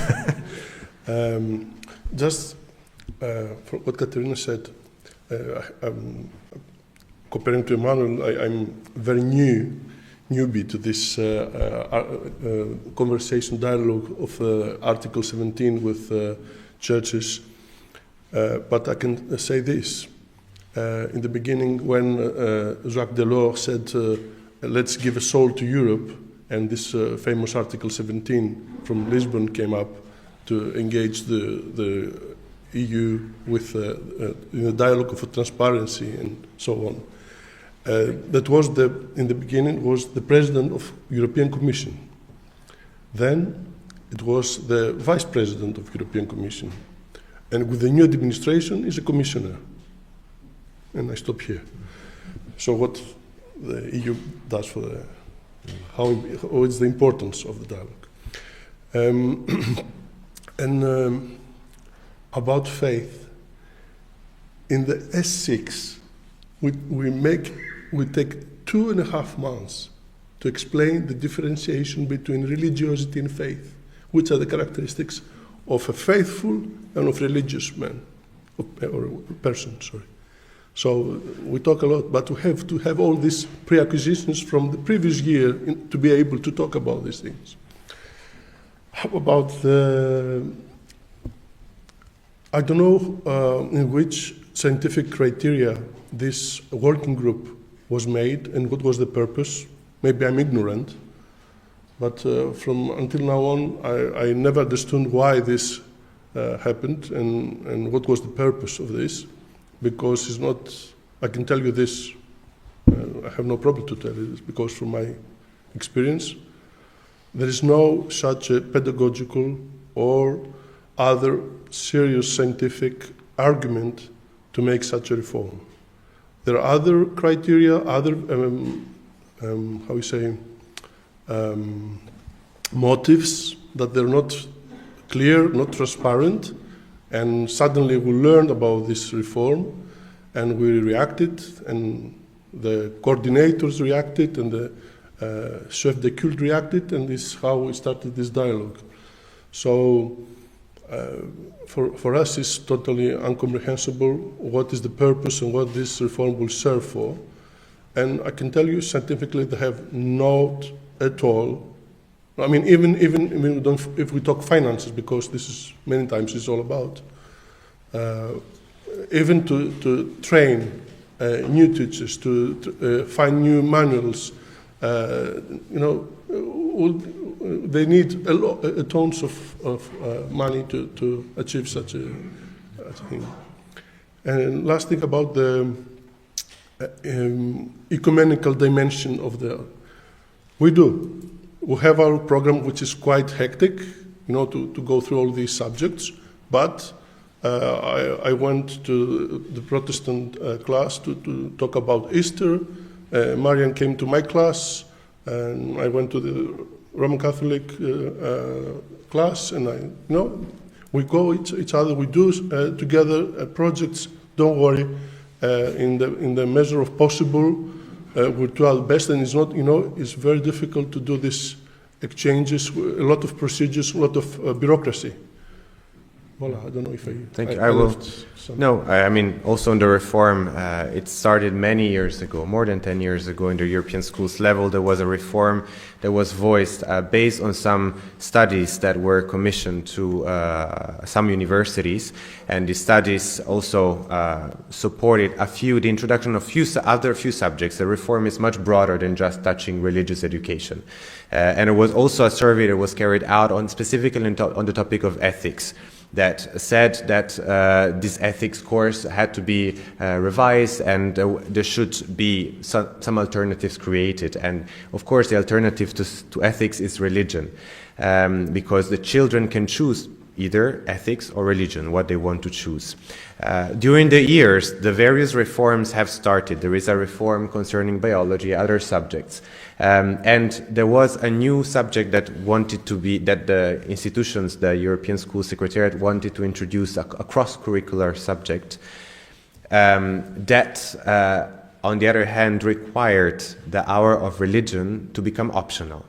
Just for what Katerina said, comparing to Emmanuel, I'm very newbie to this conversation dialogue of Article 17 with churches. But I can say this. In the beginning, when Jacques Delors said, let's give a soul to Europe, and this famous Article 17 from Lisbon came up to engage the EU with in a dialogue of transparency and so on. That was in the beginning was the President of European Commission. Then it was the Vice President of European Commission. And with the new administration is a commissioner. And I stop here. So what the EU does for how is the importance of the dialogue. About faith, in the S6, we take 2.5 months to explain the differentiation between religiosity and faith, which are the characteristics of a faithful and of religious man, or person, sorry. So we talk a lot, but we have to have all these pre-acquisitions from the previous year to be able to talk about these things. How about I don't know in which scientific criteria this working group was made and what was the purpose. Maybe I'm ignorant, but from until now on, I never understood why this happened and what was the purpose of this, because it's not, I can tell you this, I have no problem to tell you this, because from my experience, there is no such a pedagogical or other serious scientific argument to make such a reform. There are other criteria, other, how you say, motives that they're not clear, not transparent, and suddenly we learned about this reform and we reacted, and the coordinators reacted, and the chef de culte reacted, and this is how we started this dialogue. So for us it's totally incomprehensible what is the purpose and what this reform will serve for. And I can tell you scientifically they have not at all. I mean, even if we talk finances, because this is many times it's all about, even to train new teachers, to find new manuals, they need tons of money to achieve such a thing. And last thing about the ecumenical dimension of we have our program, which is quite hectic, to go through all these subjects, but I went to the Protestant class to talk about Easter. Marian came to my class, and I went to the Roman Catholic class, and we go each other. We do together projects. Don't worry, in the measure of possible, we'll do our best. And it's not, it's very difficult to do these exchanges. A lot of procedures, a lot of bureaucracy. Well, I don't know if Thank you. I will. No, I mean, also in the reform, it started many years ago, more than 10 years ago in the European schools level. There was a reform that was voiced based on some studies that were commissioned to some universities. And the studies also supported the introduction of few subjects. The reform is much broader than just touching religious education. And it was also a survey that was carried out specifically on the topic of ethics, that said that this ethics course had to be revised, and there should be some alternatives created. And of course the alternative to ethics is religion, because the children can choose either ethics or religion, what they want to choose. During the years, the various reforms have started. There is a reform concerning biology, other subjects. And there was a new subject that the institutions, the European School Secretariat, wanted to introduce a cross-curricular subject that, on the other hand, required the hour of religion to become optional.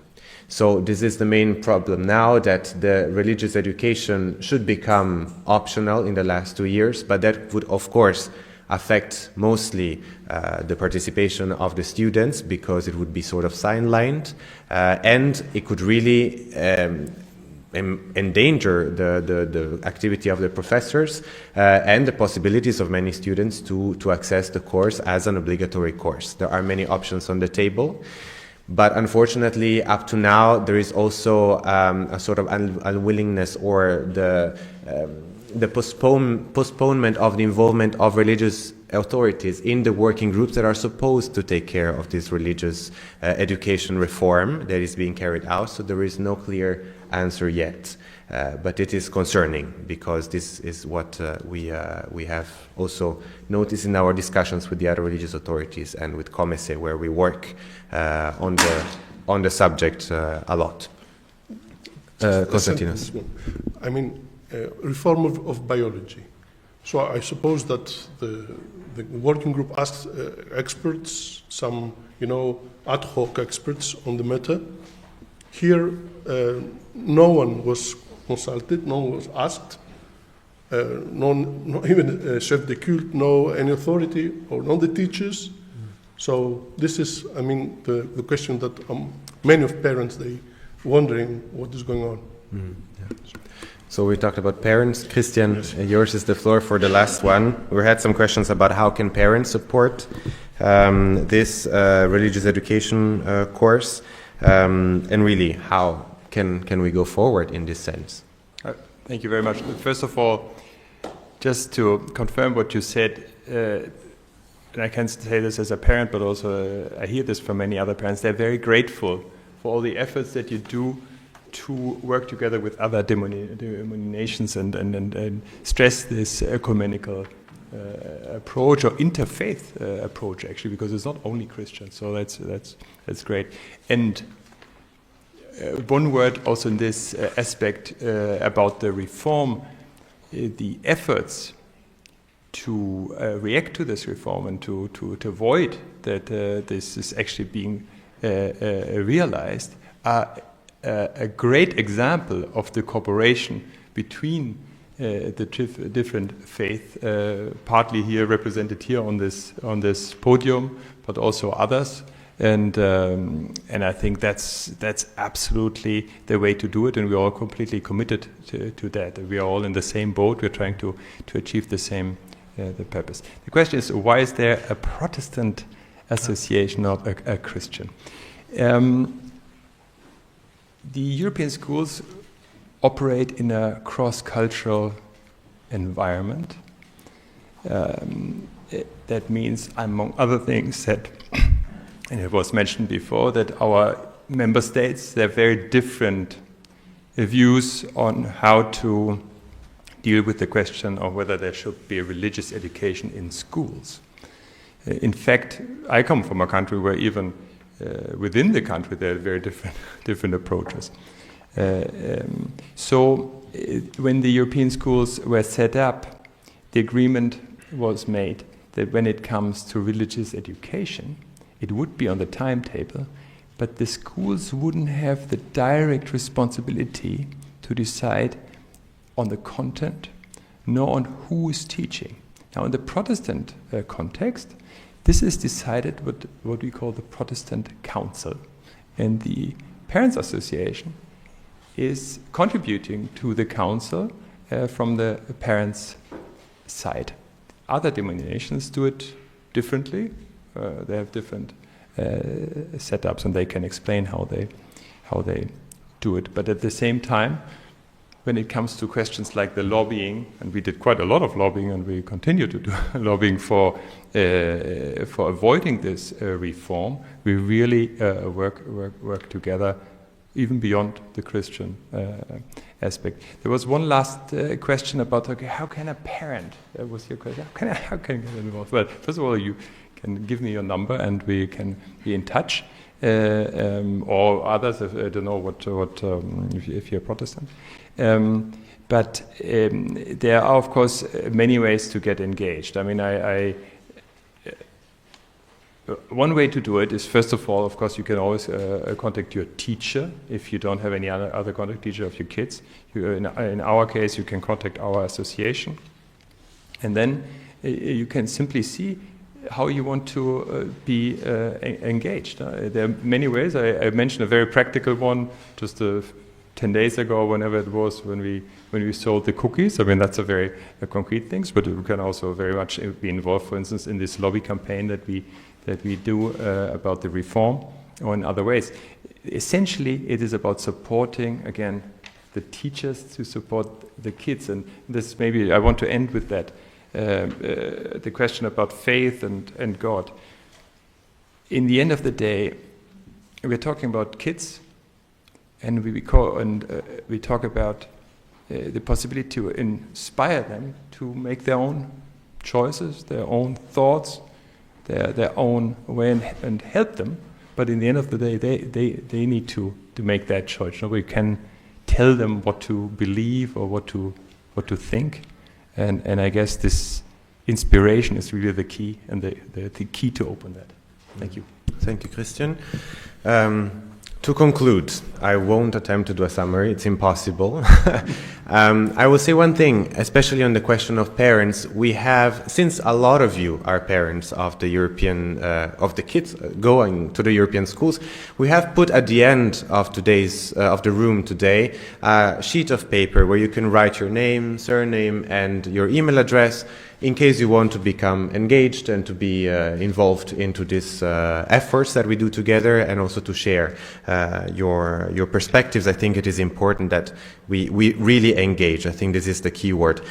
So this is the main problem now, that the religious education should become optional in the last 2 years, but that would, of course, affect mostly the participation of the students, because it would be sort of sidelined, and it could really endanger the activity of the professors and the possibilities of many students to access the course as an obligatory course. There are many options on the table. But unfortunately, up to now, there is also a sort of unwillingness or the postponement of the involvement of religious authorities in the working groups that are supposed to take care of this religious education reform that is being carried out. So there is no clear answer yet. But it is concerning, because this is what we have also noticed in our discussions with the other religious authorities and with COMECE, where we work on the subject a lot. Konstantinos. I mean, reform of biology. So I suppose that the working group asked experts, some ad hoc experts on the matter. Here, no one was consulted, no one was asked, no even chef de culte, no any authority, or no the teachers. So this is, I mean, the question that many of parents, they wondering what is going on. Yeah. So we talked about parents. Christian, yes. Yours is the floor for the last one. We had some questions about how can parents support this religious education course, and really how can we go forward in this sense? Thank you very much. First of all, just to confirm what you said, and I can say this as a parent, but also I hear this from many other parents, they're very grateful for all the efforts that you do to work together with other denominations and stress this ecumenical approach, or interfaith approach, actually, because it's not only Christian. So that's great. And one word also in this aspect about the reform, the efforts to react to this reform and to avoid that this is actually being realized are a great example of the cooperation between different faith, partly here represented here on this podium, but also others. And I think that's absolutely the way to do it, and we're all completely committed to that. We are all in the same boat. We're trying to achieve the same the purpose. The question is, why is there a Protestant association, not a Christian? The European schools operate in a cross-cultural environment. That means, among other things, that, and it was mentioned before, that our member states, they have very different views on how to deal with the question of whether there should be a religious education in schools. In fact, I come from a country where even within the country there are very different approaches. So when the European schools were set up, the agreement was made that when it comes to religious education, it would be on the timetable, but the schools wouldn't have the direct responsibility to decide on the content, nor on who is teaching. Now, in the Protestant context, this is decided what we call the Protestant Council, and the Parents' Association is contributing to the council from the parents' side. Other denominations do it differently. They have different setups, and they can explain how they do it. But at the same time, when it comes to questions like the lobbying, and we did quite a lot of lobbying, and we continue to do lobbying for avoiding this reform, we really work together, even beyond the Christian aspect. There was one last question about, okay, how can a parent? That was your question. How can you get involved? Well, first of all, you can give me your number, and we can be in touch. Or others, I don't know what if you're Protestant. But there are, of course, many ways to get engaged. I mean, one way to do it is, first of all, of course, you can always contact your teacher if you don't have any other contact teacher of your kids. In our case, you can contact our association. And then you can simply see how you want to be engaged. There are many ways. I mentioned a very practical one just 10 days ago, whenever it was, when we sold the cookies. I mean, that's a very concrete thing, but we can also very much be involved, for instance, in this lobby campaign that we do about the reform, or in other ways. Essentially, it is about supporting, again, the teachers to support the kids. And this, maybe I want to end with that. The question about faith and God. In the end of the day, we're talking about kids, and we talk about the possibility to inspire them to make their own choices, their own thoughts, their own way, and help them. But in the end of the day, they need to make that choice. Nobody can tell them what to believe or what to think. And I guess this inspiration is really the key, and the key to open that. Thank you. Thank you, Christian. To conclude, I won't attempt to do a summary. It's impossible. I will say one thing, especially on the question of parents. We have, since a lot of you are parents of the European, of the kids going to the European schools, we have put at the end of today's, of the room today, a sheet of paper where you can write your name, surname, and your email address, in case you want to become engaged and to be involved into these efforts that we do together, and also to share your perspectives. I think it is important that we really engage. I think this is the key word.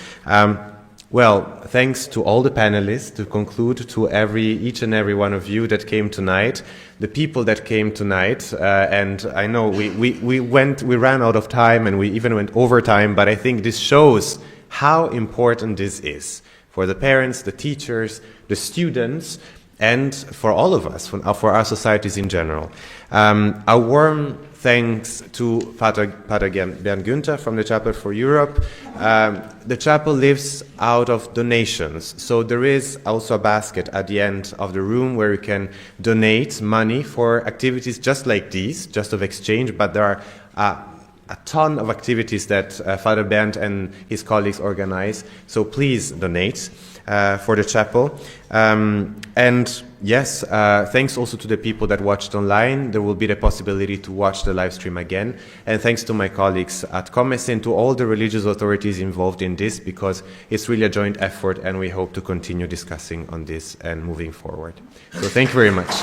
Well, thanks to all the panelists. To conclude, to each and every one of you that came tonight, the people that came tonight, and I know we ran out of time, and we even went over time, but I think this shows how important this is for the parents, the teachers, the students, and for all of us, for our societies in general. A warm thanks to Father Bernd Günther from the Chapel for Europe. The chapel lives out of donations, so there is also a basket at the end of the room where you can donate money for activities just like these, just of exchange, but there are a ton of activities that Father Bernd and his colleagues organize. So please donate for the chapel. And yes, thanks also to the people that watched online. There will be the possibility to watch the live stream again. And thanks to my colleagues at COMECE and to all the religious authorities involved in this, because it's really a joint effort and we hope to continue discussing on this and moving forward. So thank you very much.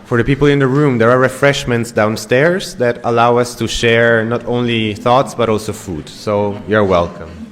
For the people in the room, there are refreshments downstairs that allow us to share not only thoughts but also food. So you're welcome.